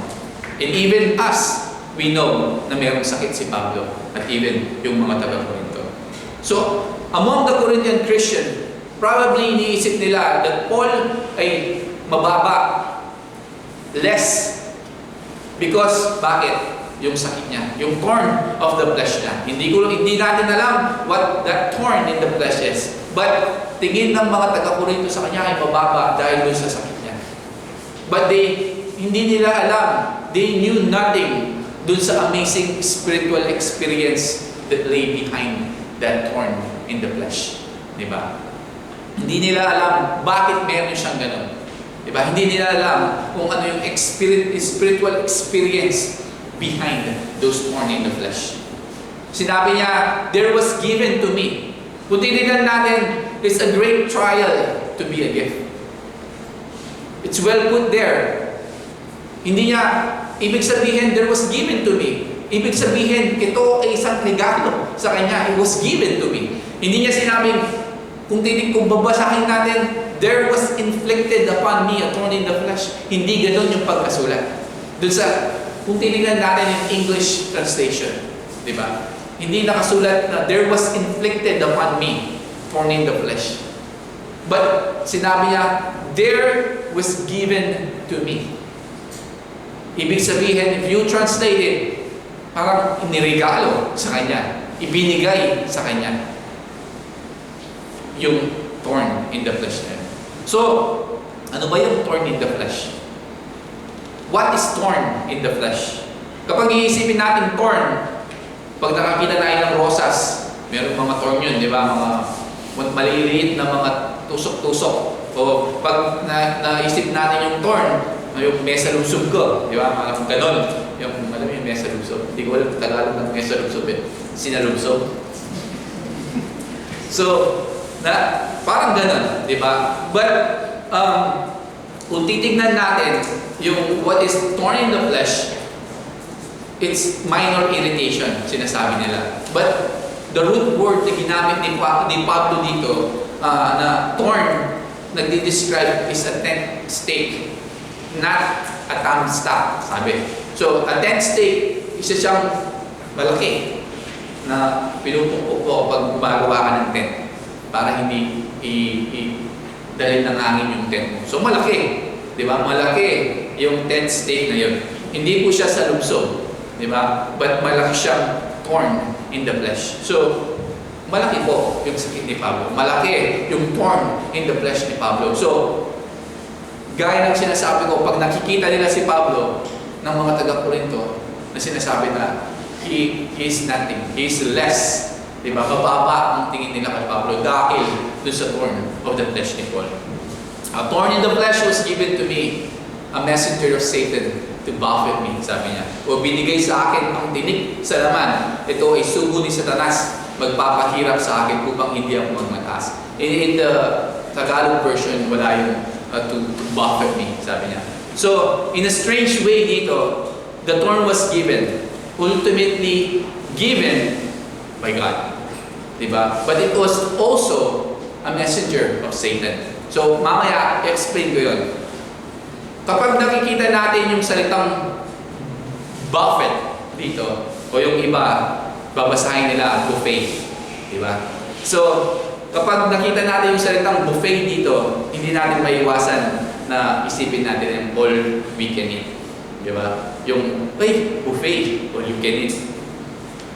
And even us, we know na mayroong sakit si Pablo at even yung mga taga-Korinto. So, among the Corinthian Christian, probably iniisip nila that Paul ay mababa, less, because bakit? Yung sakit niya, yung thorn of the flesh niya. Hindi natin alam what that thorn in the flesh is. But tingin ng mga taga-Korinto sa kanya ay mababa dahil doon sa sakit niya. But hindi nila alam, they knew nothing dun sa amazing spiritual experience that lay behind that thorn in the flesh. Diba? Hindi nila alam bakit meron siyang ganun. Diba? Hindi nila alam kung ano yung spiritual experience behind those thorn in the flesh. Sinabi niya, there was given to me. Kung titignan natin, it's a great trial to be a gift. It's well put there. Hindi niya, ibig sabihin, there was given to me. Ibig sabihin, ito ay isang regalo sa kanya. It was given to me. Hindi niya sinabing, kung babasahin natin, there was inflicted upon me a thorn in the flesh. Hindi ganoon yung pagkasulat. Doon sa, kung tinignan natin yung English translation, di ba? Hindi nakasulat na there was inflicted upon me thorn in the flesh. But sinabi niya, there was given to me. Ibig sabihin, if you translate it, parang iniregalo sa kanya, ibinigay sa kanya yung thorn in the flesh niya. So, ano ba yung thorn in the flesh? What is thorn in the flesh? Kapag iisipin natin thorn, pag nakakita tayo ng rosas, meron mga thorn yun, di ba? Mga maliliit na mga tusok-tusok. O pag naisip natin yung thorn, yung mesalubsob ko, di ba? Mga ganon. Yung, alam mo yung mesalubsob? Hindi ko alam Tagalog ng mesalubsob eh. Sinalubsob. So, parang ganon, di ba? But, kung titignan natin yung what is thorn in the flesh, it's minor irritation, sinasabi nila. But the root word na ginamit ni Pablo dito na thorn, nagdi-describe is a tent stake, not a thumb stack, sabi. So, a tent stake, isa siyang malaki na pinupukpok po pag gumagawa ka ng tent para hindi dalhin ng hangin yung tent mo. So, malaki. Di ba? Malaki yung tent stake na yun. Hindi po siya sa lubsob. Di ba? But malaki siyang thorn in the flesh. So, malaki po yung sakit ni Pablo. Malaki yung thorn in the flesh ni Pablo. So, gaya ng sinasabi ko, pag nakikita nila si Pablo ng mga taga-Corinto, na sinasabi na, he is nothing. He is less. Di ba? Bababa ang tingin nila kay Pablo dahil dun sa thorn of the flesh ni Paul. A thorn in the flesh was given to me, a messenger of Satan to buffet me, sabi niya. O binigay sa akin ang tinik sa laman. Ito ay sugo ni Satanas, magpapahirap sa akin upang hindi ako magmataas. In the Tagalog version, wala yung to buffet me, sabi niya. So, in a strange way dito, the thorn was given, ultimately given by God. Diba? But it was also a messenger of Satan. So, mamaya, explain ko yun. Kapag nakikita natin yung salitang buffet dito, o yung iba, babasahin nila ang buffet. Diba? So, kapag nakita natin yung salitang buffet dito, hindi natin maiwasan na isipin natin yung all we can eat. Diba? Yung, ay, buffet, all you can eat.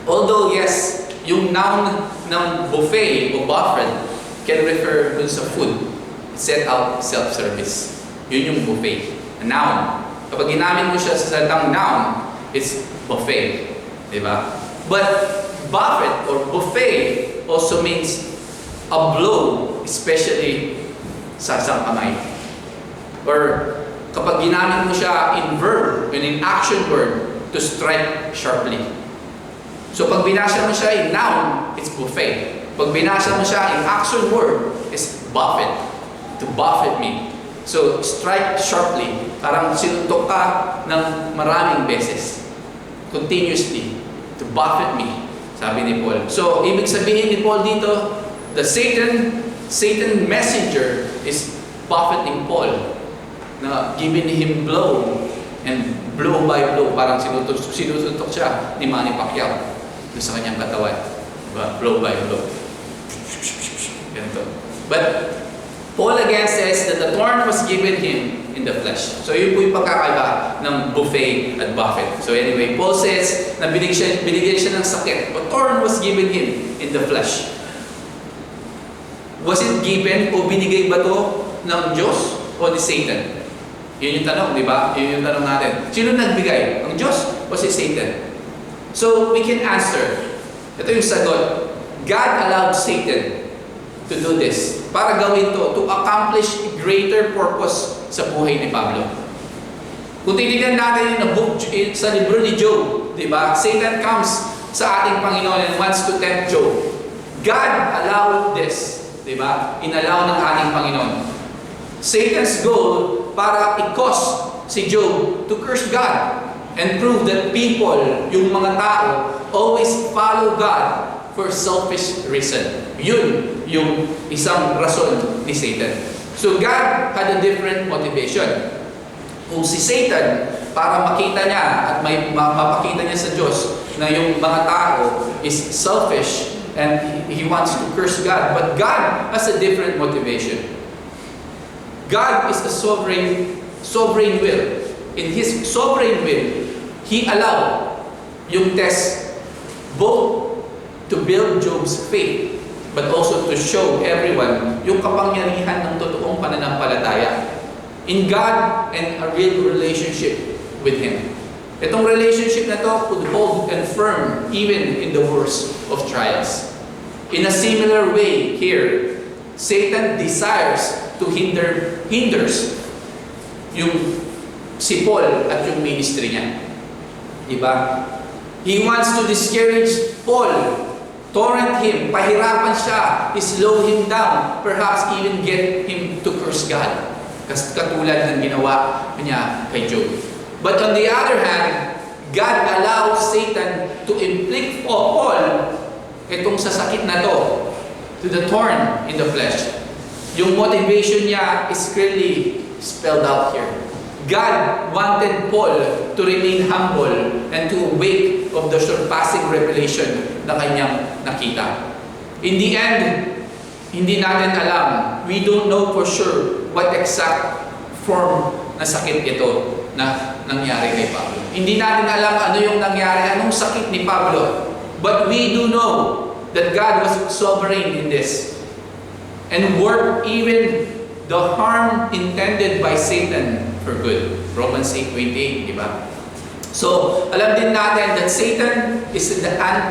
Although, yes, yung noun ng buffet o buffet can refer dun sa food. Set out self-service. Yun yung buffet. A noun. Kapag ginamit mo siya sa salitang noun, it's buffet. Diba? But buffet or buffet also means a blow, especially sa isang kamay. Or kapag ginamit mo siya in verb, in action word, to strike sharply. So pag binasa mo siya in noun, it's buffet. Pag binasa mo siya in action word, it's buffet. To buffet me. So, strike sharply. Parang sinuntok ka ng maraming beses. Continuously. To buffet me. Sabi ni Paul. So, ibig sabihin ni Paul dito, the Satan messenger is buffeting Paul. Na giving him blow. And blow by blow. Parang sinusuntok siya ni Manny Pacquiao. Doon sa kanyang katawan. Diba? Blow by blow. Ganito. But, Paul again says that the thorn was given him in the flesh. So yun po yung pagkakaiba ng buffet at buffet. So anyway, Paul says na binigyan siya ng sakit. But thorn was given him in the flesh. Was it given o binigay ba to ng Diyos o ni Satan? Yun yung tanong, di ba? Yun yung tanong natin. Sino nagbigay? Ang Diyos o si Satan? So we can answer. Ito yung sagot. God allowed Satan to do this. Para gawin to accomplish greater purpose sa buhay ni Pablo. Kung titignan natin yung book sa libro ni Job, di ba? Satan comes sa ating Panginoon and wants to tempt Job. God allowed this. Diba? Inallow ng ating Panginoon. Satan's goal para i-cause si Job to curse God and prove that people, yung mga tao, always follow God for selfish reason. Yun yung isang rason ni Satan. So God had a different motivation. Kung si Satan, para makita niya at mapakita niya sa Diyos na yung mga tao is selfish and he wants to curse God. But God has a different motivation. God is a sovereign will. In His sovereign will, He allowed yung test both to build Job's faith but also to show everyone yung kapangyarihan ng totoong pananampalataya in God and a real relationship with Him. Itong relationship na to could hold and firm even in the worst of trials. In a similar way here, Satan desires to hinders yung si Paul at yung ministry niya. Diba? He wants to discourage Paul, torment him, pahirapan siya, slow him down, perhaps even get him to curse God. Katulad ng ginawa niya kay Job. But on the other hand, God allows Satan to inflict Paul itong sasakit na to the thorn in the flesh. Yung motivation niya is clearly spelled out here. God wanted Paul to remain humble and to awake of the surpassing revelation na kanyang nakita. In the end, hindi natin alam. We don't know for sure what exact form na sakit ito na nangyari kay Pablo. Hindi natin alam ano yung nangyari, anong sakit ni Pablo. But we do know that God was sovereign in this and worked even the harm intended by Satan for good. Romans 8:28, di ba? So, alam din natin that Satan is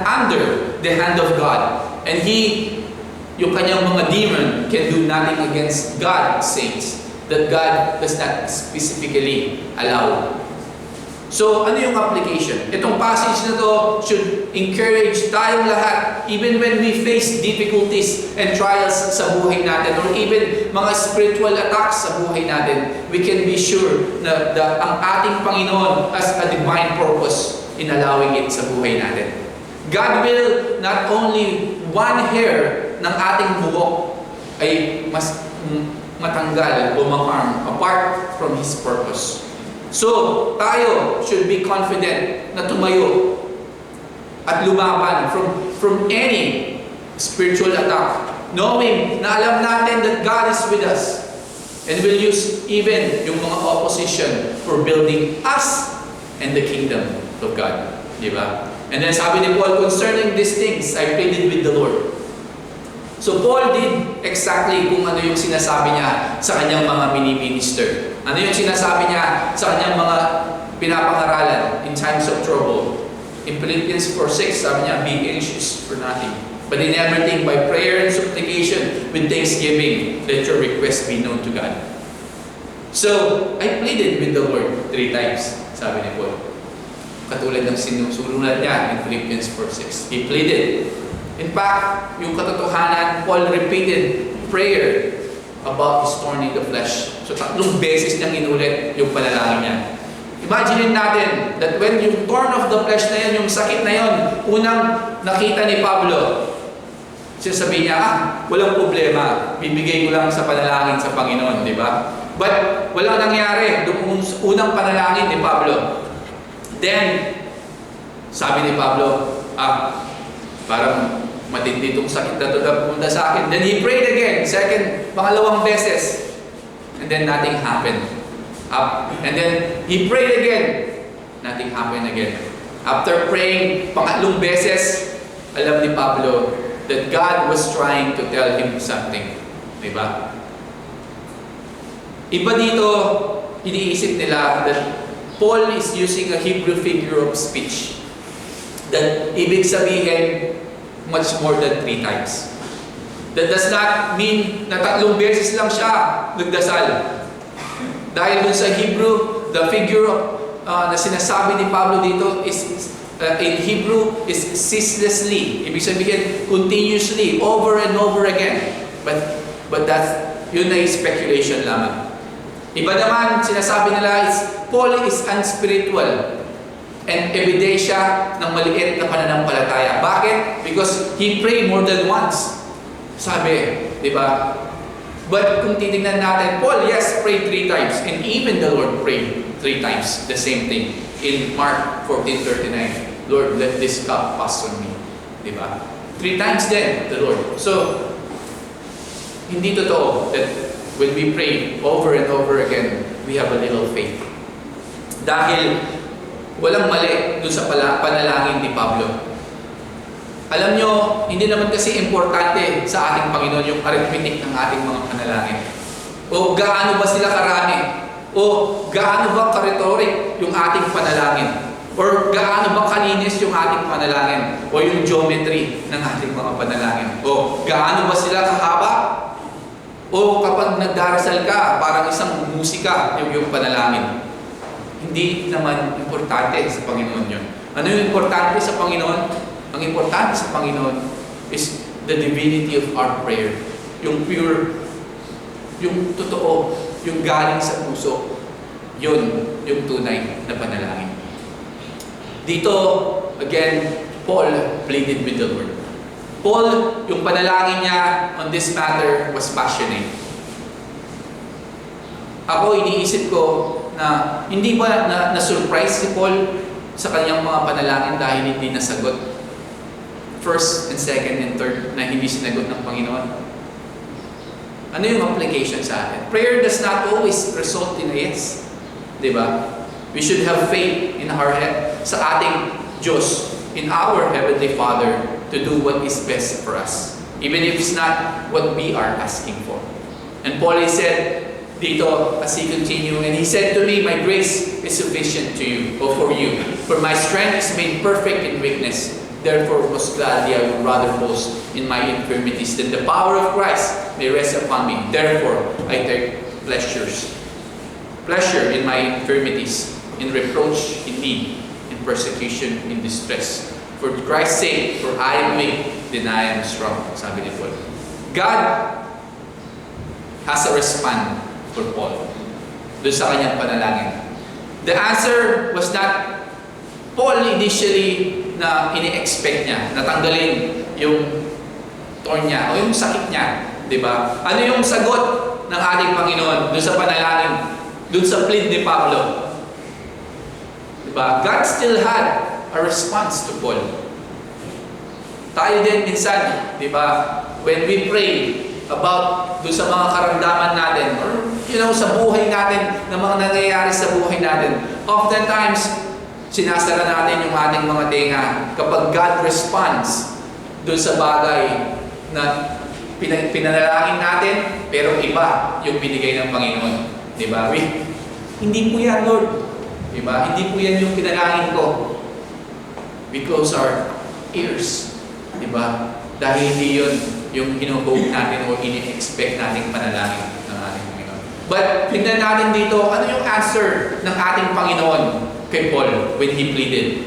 under the hand of God. And yung kanyang mga demon can do nothing against God's saints that God does not specifically allow. So, ano yung application? Itong passage na to should encourage tayong lahat, even when we face difficulties and trials sa buhay natin, or even mga spiritual attacks sa buhay natin, we can be sure na ang ating Panginoon has a divine purpose in allowing it sa buhay natin. God will not only one hair ng ating buhok ay mas matanggal o ma-harm apart from His purpose. So, tayo should be confident na tumayo at lumaban from any spiritual attack, knowing na alam natin that God is with us and will use even yung mga opposition for building us and the kingdom of God. Diba? And then sabi ni Paul, concerning these things, I pleaded with the Lord. So Paul did exactly kung ano yung sinasabi niya sa kanyang mga mini-minister. Ano yung sinasabi niya sa kanyang mga pinapangaralan in times of trouble. In Philippians 4:6, sabi niya, be anxious for nothing, but in everything by prayer and supplication with thanksgiving, let your request be known to God. So, I pleaded with the Lord 3 times, sabi ni Paul. Katulad ng sinusulat niya in Philippians 4:6. He pleaded. In fact, yung katotohanan, Paul repeated prayer about his thorn in the flesh. So 3 beses niyang inulit yung panalangin niya. Imagine natin that when yung thorn of the flesh na yan, yung sakit na yun, unang nakita ni Pablo, sabi niya, walang problema, bibigay ko lang sa panalangin sa Panginoon, di ba? But walang nangyari doon unang panalangin ni Pablo. Then, sabi ni Pablo, parang matindi itong sakit na ito na pumunta sa akin. Then he prayed again, pangalawang beses. And then nothing happened. And then he prayed again. Nothing happened again. After praying pangatlong beses, alam ni Pablo that God was trying to tell him something. Diba? Iba dito, iniisip nila that Paul is using a Hebrew figure of speech. That ibig sabihin, much more than 3 times. That does not mean na 3 beses lang siya nagdasal. Dahil dun sa Hebrew, the figure na sinasabi ni Pablo dito is in Hebrew is ceaselessly. Ibig sabihin, continuously, over and over again. But yun ay speculation lamang. Iba naman, sinasabi nila is, Paul is unspiritual and ebidensya ng maliit na pananampalataya. Bakit? Because he prayed more than once. Sabi, di ba? But kung titignan natin, Paul, yes, prayed 3 times. And even the Lord prayed 3 times the same thing. In Mark 14:39, Lord, let this cup pass from me. Di ba? 3 times then, the Lord. So, hindi totoo that when we pray over and over again, we have a little faith. Dahil walang mali dun sa panalangin ni Pablo. Alam nyo, hindi naman kasi importante sa ating Panginoon yung arithmetic ng ating mga panalangin. O gaano ba sila karami? O gaano ba ka-rhetoric yung ating panalangin? Or gaano ba kalinis yung ating panalangin? O yung geometry ng ating mga panalangin? O gaano ba sila kahaba? O kapag nagdarasal ka, parang isang musika yung panalangin. Hindi naman importante sa Panginoon yun. Ano yung importante sa Panginoon? Ang importante sa Panginoon is the divinity of our prayer. Yung pure, yung totoo, yung galing sa puso. Yun, yung tunay na panalangin. Dito, again, Paul pleaded with the Lord. Paul, yung panalangin niya on this matter was passionate. Ako, iniisip ko na hindi ba na-surprise si Paul sa kanyang mga panalangin dahil hindi nasagot? First and second and third na hindi sinagot ng Panginoon. Ano yung application sa atin? Prayer does not always result in a yes. Diba? We should have faith in our head sa ating Diyos, in our Heavenly Father, to do what is best for us. Even if it's not what we are asking for. And Paul said dito as he continued, and he said to me, my grace is sufficient to you, or for you. For my strength is made perfect in weakness. Therefore, most gladly I would rather boast in my infirmities, that the power of Christ may rest upon me. Therefore, I take pleasure in my infirmities, in reproach, in need, in persecution, in distress. For Christ's sake, for I am weak, then I am strong. Sabi ni Paul. God has a response for Paul doon sa kanyang panalangin. The answer was not Paul initially na ini-expect niya, natanggalin yung thorn niya o yung sakit niya, di ba? Ano yung sagot ng ating Panginoon doon sa panalangin, doon sa plead ni Pablo? Di ba? God still had a response to Paul. Tayo din minsan, di ba? When we pray about doon sa mga karamdaman natin or sa buhay natin, na mga nangyayari sa buhay natin, oftentimes sinasara natin yung ating mga tenga kapag God responds doon sa bagay na pinanalangin natin, pero iba yung binigay ng Panginoon. Diba? Hindi po yan, Lord. Diba? Hindi po yan yung pinalangin ko. We close our ears. Diba? Dahil hindi yun yung hinuhope natin o ini-expect nating panalangin ng ating Panginoon. But tignan natin dito, ano yung answer ng ating Panginoon kay Paul when he pleaded?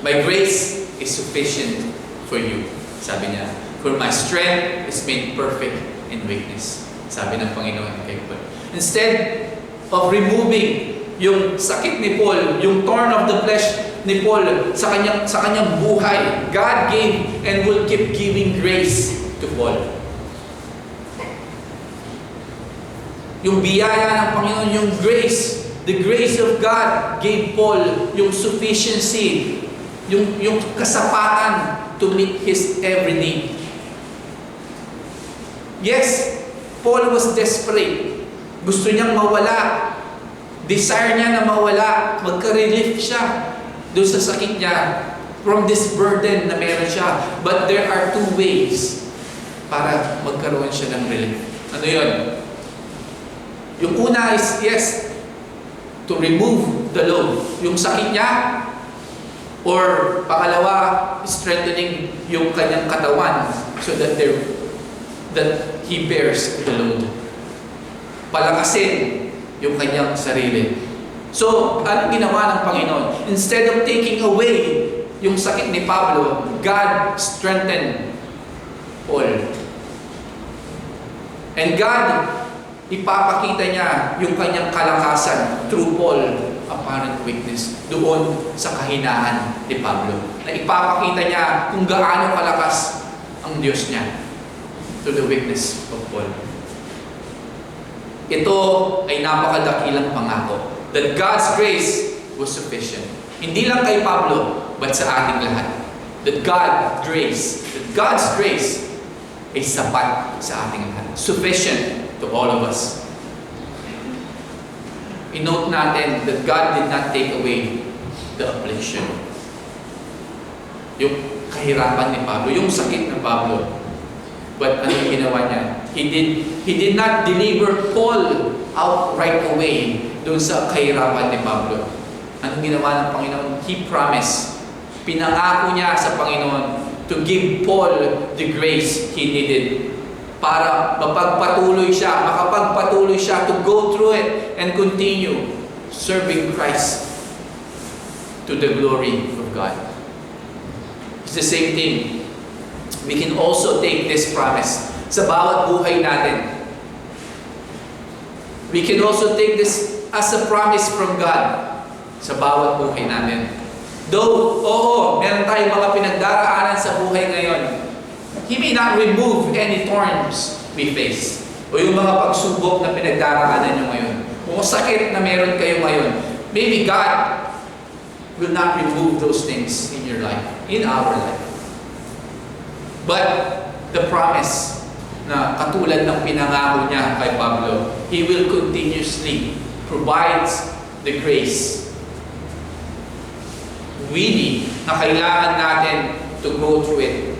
My grace is sufficient for you. Sabi niya, for my strength is made perfect in weakness. Sabi ng Panginoon kay Paul. Instead of removing yung sakit ni Paul, yung thorn of the flesh ni Paul sa kanyang buhay, God gave and will keep giving grace to Paul. Yung biyaya ng Panginoon, yung grace, the grace of God gave Paul yung sufficiency, yung kasapatan to meet his every need. Yes, Paul was desperate. Gusto niyang mawala. Desire niya na mawala. Magka-relief siya doon sa sakit niya from this burden na meron siya. But there are 2 ways para magkaroon siya ng relief. Ano yun? Yung una is, yes, to remove the load. Yung sakit niya, or pangalawa, strengthening yung kanyang katawan so that he bears the load. Palakasin yung kanyang sarili. So, anong ginawa ng Panginoon? Instead of taking away yung sakit ni Pablo, God strengthened Paul. And God, ipapakita niya yung kanyang kalakasan through Paul, apparent weakness, doon sa kahinaan ni Pablo. Na ipapakita niya kung gaano kalakas ang Diyos niya to the weakness of Paul. Ito ay napakadakilang pangako that God's grace was sufficient. Hindi lang kay Pablo, but sa ating lahat. That God's grace ay sapat sa ating lahat. Sufficient to all of us. I-note natin that God did not take away the affliction. Yung kahirapan ni Pablo, yung sakit ng Pablo. But ano yung ginawa niya? He did not deliver Paul out right away doon sa kahirapan ni Pablo. Anong ginawa ng Panginoon? He promised. Pinangako niya sa Panginoon to give Paul the grace he needed para makapagpatuloy siya to go through it and continue serving Christ to the glory of God. It's the same thing. We can also take this promise sa bawat buhay natin. We can also take this as a promise from God sa bawat buhay natin. Though, meron tayong mga pinagdaraanan sa buhay ngayon. He may not remove any thorns we face. O yung mga pagsubok na pinagdaraanan nyo ngayon. O sakit na meron kayo ngayon. Maybe God will not remove those things in your life, in our life. But the promise na katulad ng pinangako niya kay Pablo, He will continuously provide the grace we need na kailangan natin to go through it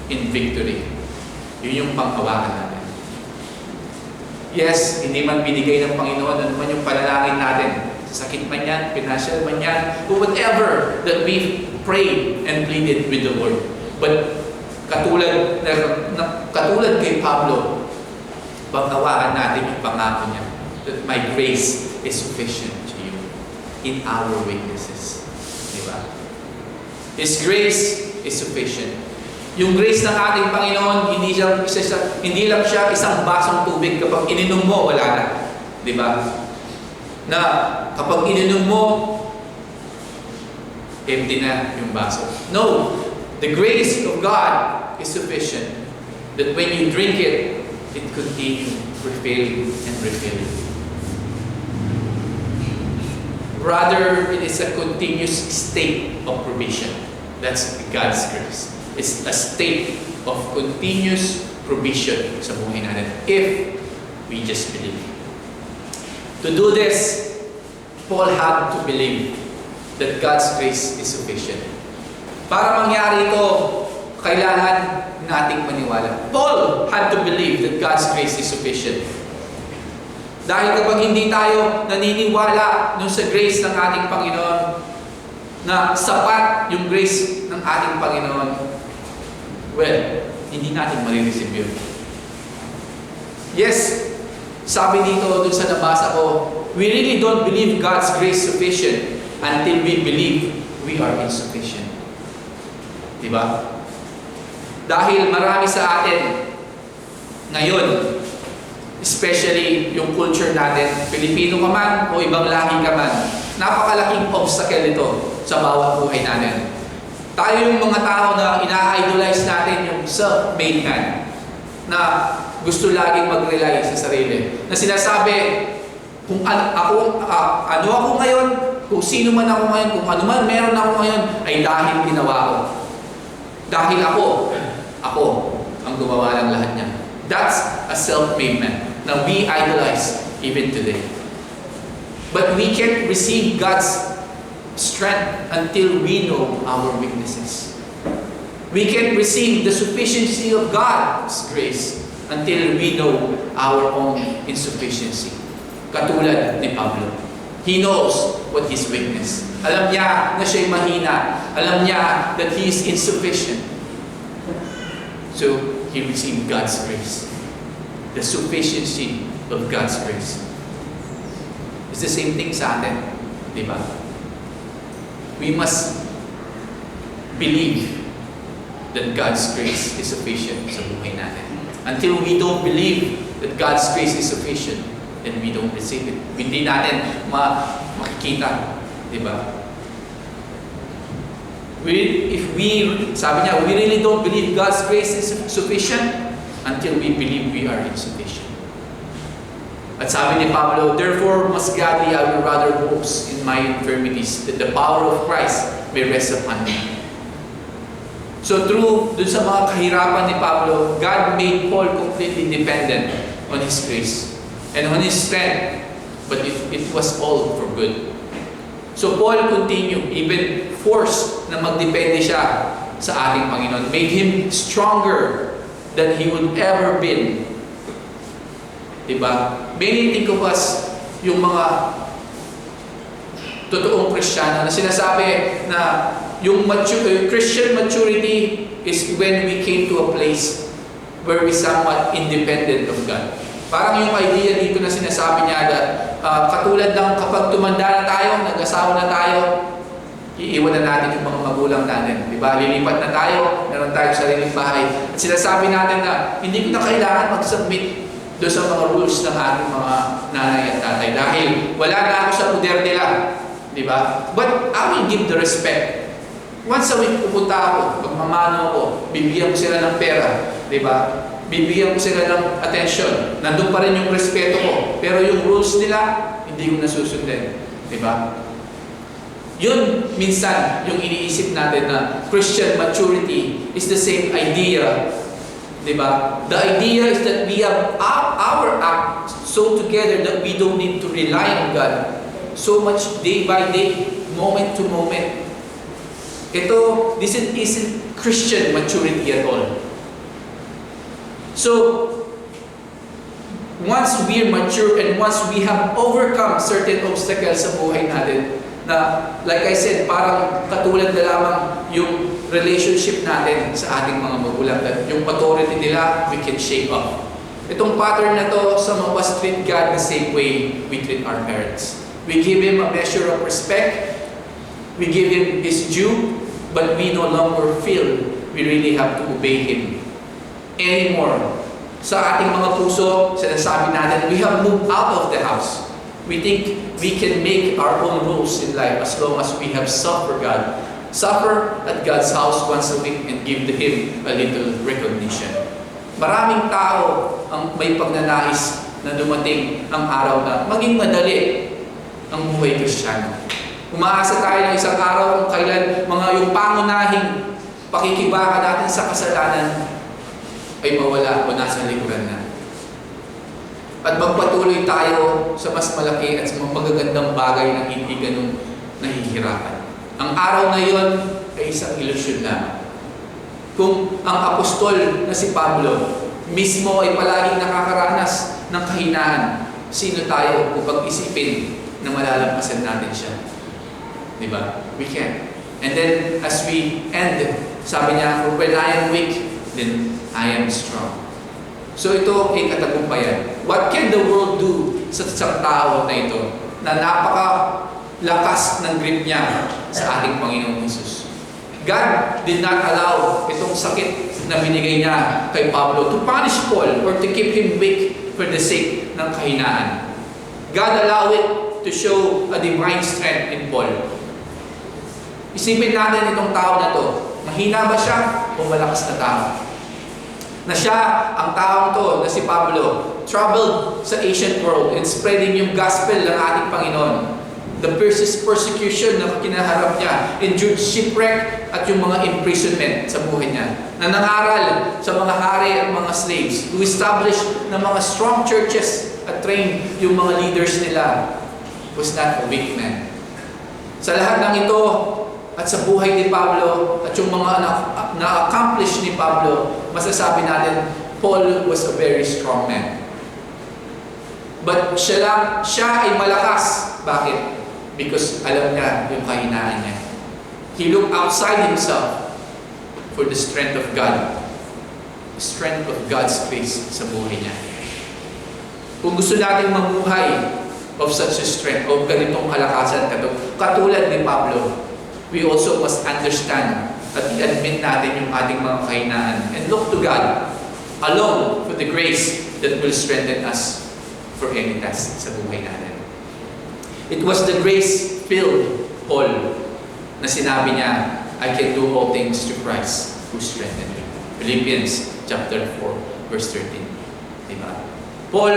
in victory. Yun yung panghawakan natin. Yes, hindi man binigay ng Panginoon ano man yung panalangin natin. Sakit man yan, financial man yan, but whatever that we prayed and pleaded with the Lord. But katulad kay Pablo, panghawakan natin yung pangako niya that my grace is sufficient to you in our weaknesses. Diba? His grace is sufficient. Yung grace ng ating Panginoon, hindi lang siya isang basong tubig kapag ininom mo, wala na. Diba? Na kapag ininom mo, empty na yung baso. No, the grace of God is sufficient. That when you drink it, it continues refilling and refilling. Rather, it is a continuous state of provision. That's God's grace. It's a state of continuous provision sa buhay natin if we just believe. To do this, Paul had to believe that God's grace is sufficient. Para mangyari ito, kailangan nating maniwala. Paul had to believe that God's grace is sufficient. Dahil kapag hindi tayo naniniwala sa grace ng ating Panginoon, na sapat yung grace ng ating Panginoon, well, hindi natin marireceive yun. Yes, sabi dito dun sa nabasa ko, we really don't believe God's grace sufficient until we believe we are insufficient. Diba? Dahil marami sa atin ngayon, especially yung culture natin, Pilipino ka man o ibang lahi ka man, napakalaking obstacle ito sa bawat buhay natin. Tayo yung mga tao na ina-idolize natin yung self-made man, na gusto laging mag-rely sa sarili. Na sinasabi, kung ano ako ngayon, kung sino man ako ngayon, kung ano man meron ako ngayon, ay dahil ginawa ko. Dahil ako ang gumawa ng lahat niya. That's a self-made man na we idolize even today. But we can't receive God's strength until we know our weaknesses. We can't receive the sufficiency of God's grace until we know our own insufficiency. Katulad ni Pablo. He knows what his weakness. Alam niya na siya'y mahina. Alam niya that he is insufficient. So, he received God's grace. The sufficiency of God's grace. It's the same thing sa atin. Di ba? We must believe that God's grace is sufficient sa buhay natin. Until we don't believe that God's grace is sufficient, then we don't receive it. Hindi natin makikita. Diba? Sabi niya, we really don't believe God's grace is sufficient until we believe we are insufficient. At sabi ni Pablo, therefore, most gladly I will rather boast in my infirmities, that the power of Christ may rest upon me. So dun sa mga kahirapan ni Pablo, God made Paul completely dependent on His grace and on His strength, but it was all for good. So Paul continued, even forced na magdepende siya sa ating Panginoon, made him stronger than he would ever been. Diba? Many think of us, yung mga totoong Kristiyano na sinasabi na yung Christian maturity is when we came to a place where we somewhat independent of God. Parang yung idea dito na sinasabi niya na katulad ng kapag tumanda na tayo, nag-asawa na tayo, iiwan na natin yung mga magulang natin. Diba? Lilipat na tayo, meron tayong sariling bahay. At sinasabi natin na hindi ko na kailangan mag-submit doon sa mga rules ng ating mga nanay at tatay dahil wala na ako sa poder nila. Diba? But I will give the respect. Once a week pupunta ako, magmamano ako, bibigyan ko sila ng pera. Diba? Bibigyan ko sila ng attention. Nandun pa rin yung respeto ko. Pero yung rules nila, hindi ko nasusundin. Diba? Yun, minsan, yung iniisip natin na Christian maturity is the same idea. Diba? The idea is that we have our act so together that we don't need to rely on God so much day by day, moment to moment. This isn't Christian maturity at all. So, once we're mature and once we have overcome certain obstacles sa buhay natin, na, like I said, parang katulad na lamang yung relationship natin sa ating mga magulang. Yung authority nila, we can shake off. Itong pattern na to, some of us treat God the same way we treat our parents. We give Him a measure of respect, we give Him His due, but we no longer feel we really have to obey Him anymore. Sa ating mga puso, sinasabi natin, we have moved out of the house. We think we can make our own rules in life as long as we have suffered God. Suffer at God's house once a week and give to Him a little recognition. Maraming tao ang may pagnanais na dumating ang araw na maging madali ang buhay Kristiyano. Umaasa tayo ng isang araw kung kailan yung pangunahing pakikibaka natin sa kasalanan ay mawala o nasa likuran na. At magpatuloy tayo sa mas malaki at sa mga magagandang bagay na hindi ganun nahihirapan. Ang araw na yon ay isang ilusyon lamang. Kung ang apostol na si Pablo mismo ay palaging nakakaranas ng kahinaan, sino tayo upang isipin na malalampasan natin siya? Diba? We can. And then, as we end, sabi niya, when I am weak, then I am strong. So ito ay katagumpayan. What can the world do sa isang tao na ito na napakalakas ng grip niya sa ating Panginoong Jesus? God did not allow itong sakit na binigay niya kay Pablo to punish Paul or to keep him weak for the sake ng kahinaan. God allowed it to show a divine strength in Paul. Isipin natin itong tao na to. Mahina ba siya o malakas na tao? Na siya, ang taong to, na si Pablo, traveled sa ancient world and spreading yung gospel ng ating Panginoon. The fiercest persecution na kinaharap niya, endured shipwreck at yung mga imprisonment sa buhay niya. Na nangaral sa mga hari at mga slaves, who established ng mga strong churches at trained yung mga leaders nila, was not a weak man. Sa lahat ng ito, at sa buhay ni Pablo, at yung mga na-accomplish ni Pablo, masasabi natin, Paul was a very strong man. But siya ay malakas. Bakit? Because alam niya yung kahinaan niya. He looked outside himself for the strength of God. The strength of God's grace sa buhay niya. Kung gusto nating mamuhay of such a strength, of ganitong kalakasan katulad ni Pablo, we also must understand at i-admit natin yung ating mga kahinaan and look to God alone for the grace that will strengthen us for any task sa buhay natin. It was the grace-filled Paul na sinabi niya, I can do all things through Christ who strengthened me. Philippians chapter 4, verse 13. Diba? Paul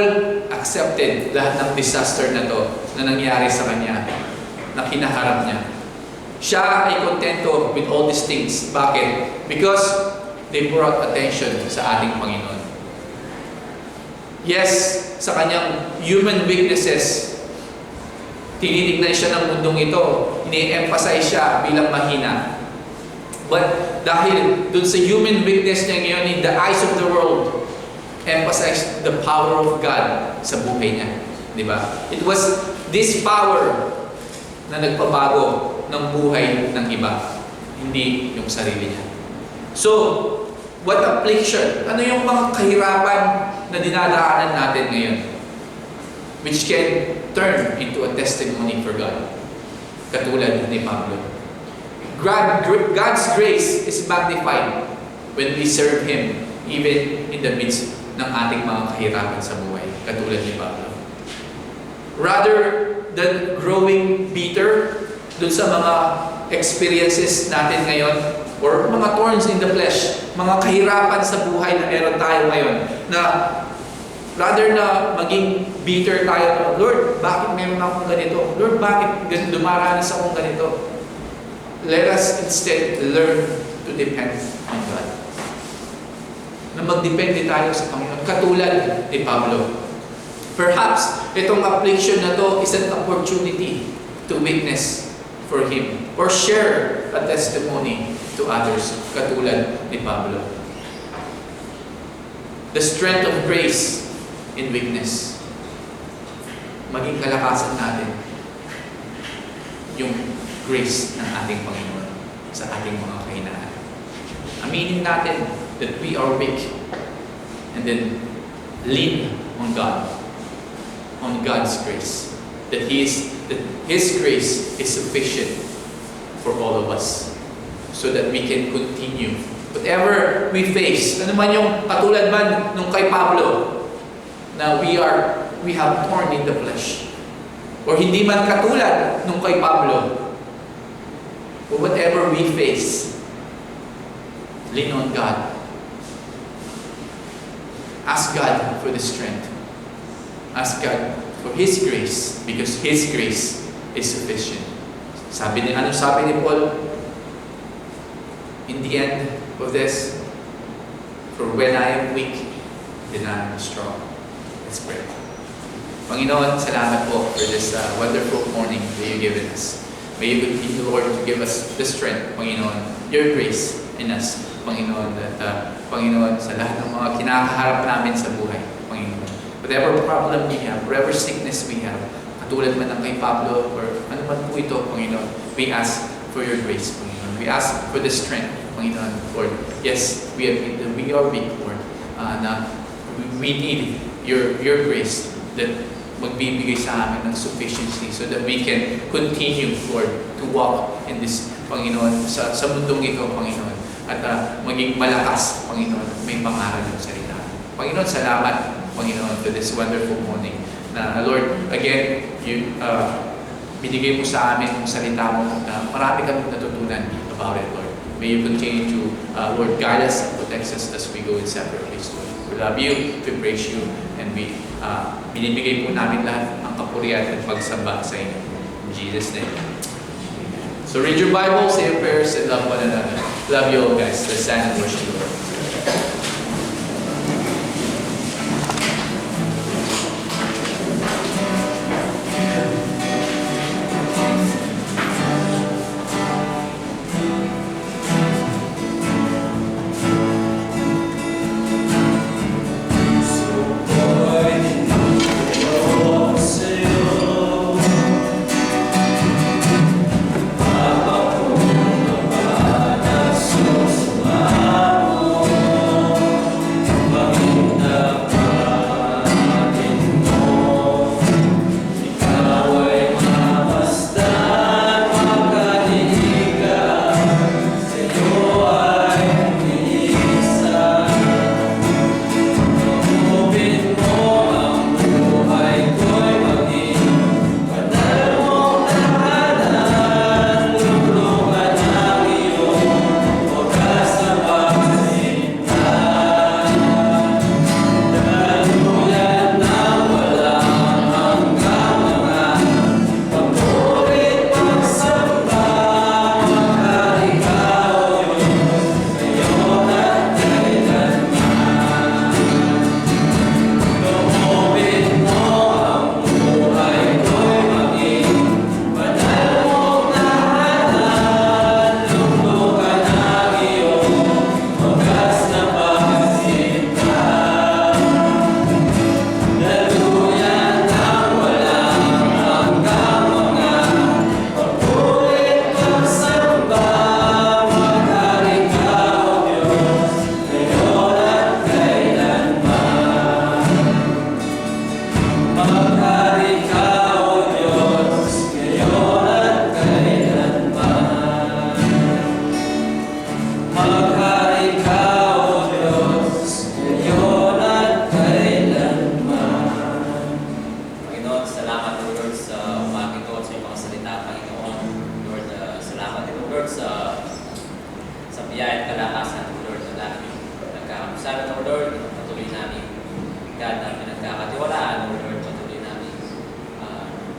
accepted lahat ng disaster na to na nangyari sa kanya, na kinaharap niya. Siya ay kontento with all these things. Bakit? Because they brought attention sa ating Panginoon. Yes, sa kanyang human weaknesses, tinitignan siya ng mundong ito, ini-emphasize siya bilang mahina. But dahil dun sa human weakness niya ngayon, in the eyes of the world, emphasize the power of God sa buhay niya. Di ba? It was this power na nagpabago ng buhay ng iba, hindi yung sarili niya. So, what affliction? Ano yung mga kahirapan na dinadaanan natin ngayon? Which can turn into a testimony for God. Katulad ni Pablo. God's grace is magnified when we serve Him, even in the midst ng ating mga kahirapan sa buhay. Katulad ni Pablo. Rather than growing bitter dun sa mga experiences natin ngayon, or mga thorns in the flesh, mga kahirapan sa buhay na meron tayo ngayon, na rather na maging bitter tayo, Lord, bakit meron akong ganito? Lord, bakit dumaranas akong ganito? Let us instead learn to depend on God. Na magdepende tayo sa Panginoon, katulad ni Pablo. Perhaps, itong affliction na to is an opportunity to witness for him or share a testimony to others, katulad ni Pablo. The strength of grace in weakness. Maging kalakasan natin yung grace ng ating Panginoon sa ating mga kahinaan. Aminin natin that we are weak and then lean on God, on God's grace. That His grace is sufficient for all of us so that we can continue. Whatever we face, ano man yung katulad man nung kay Pablo, na we have thorn in the flesh. Or hindi man katulad nung kay Pablo, but whatever we face, lean on God. Ask God for the strength. Ask God for His grace, because His grace is sufficient. Ano sabi ni Paul? In the end of this, for when I am weak, then I am strong. Let's pray. Panginoon, salamat po for this wonderful morning that you've given us. May you continue, Lord, to give us the strength, Panginoon, your grace in us, Panginoon, that Panginoon, sa lahat ng mga kinakaharap namin sa buhay, Panginoon. Whatever problem we have, whatever sickness we have, katulad man ng kay Pablo, or ano man po ito, Panginoon, we ask for your grace, Panginoon. We ask for the strength, Panginoon, Lord. Yes, we are weak, Lord. We need your grace that magbibigay sa amin ng sufficiency so that we can continue, Lord, to walk in this, Panginoon, sa mundong ito, Panginoon, at maging malakas, Panginoon, may pangaral ng salita. Panginoon, salamat, Panginoon, for this wonderful morning. Na, Lord, again, binigay mo sa amin yung salita mo na marami kami natutunan about it, Lord. May you continue to, Lord, guide us and protect us as we go in separate ways, Lord. We love you, we praise you, and we binibigay po namin lahat ang kapurihan at pagsamba sa inyo. In Jesus' name. Amen. So read your Bible, say your prayers, and love one another. Love you all, guys. Let's stand and worship the Lord. Amor. aming pinagkakatiwalaan, O Lord, patuloy namin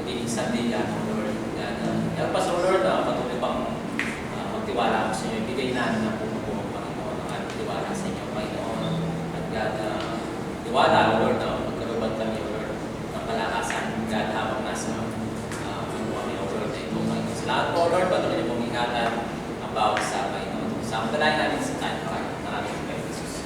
magiging sandigan, O Lord. Help us, O Lord, patuloy pang magtiwala ko sa inyo. Ibigay namin ang pumupuno, Panginoon, ang aming tiwala sa inyo, Panginoon. At God, tiwala, O Lord, magkaroon kami, O Lord, ng kalakasan, God, habang nasa kami, O Lord, na ito, Panginoon. Sa lahat po, O Lord, patuloy niyo pong ingatan ang bawat sa Panginoon. Sa ang dalayan natin sa tayo, maraming po kayo, Jesus.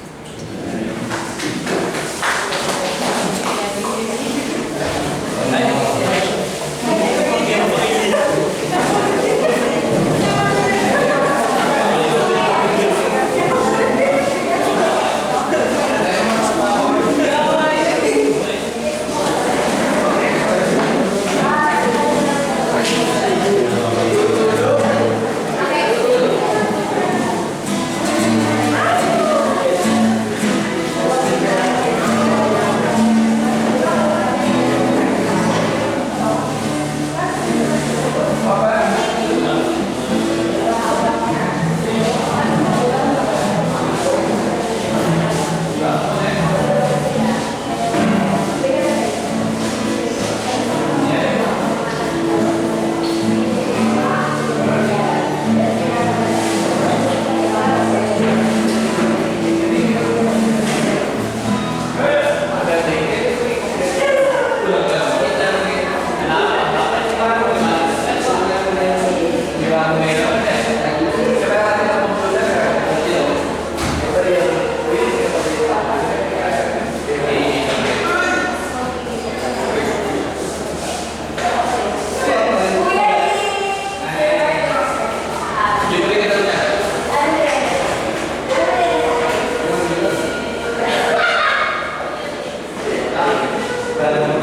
Gracias.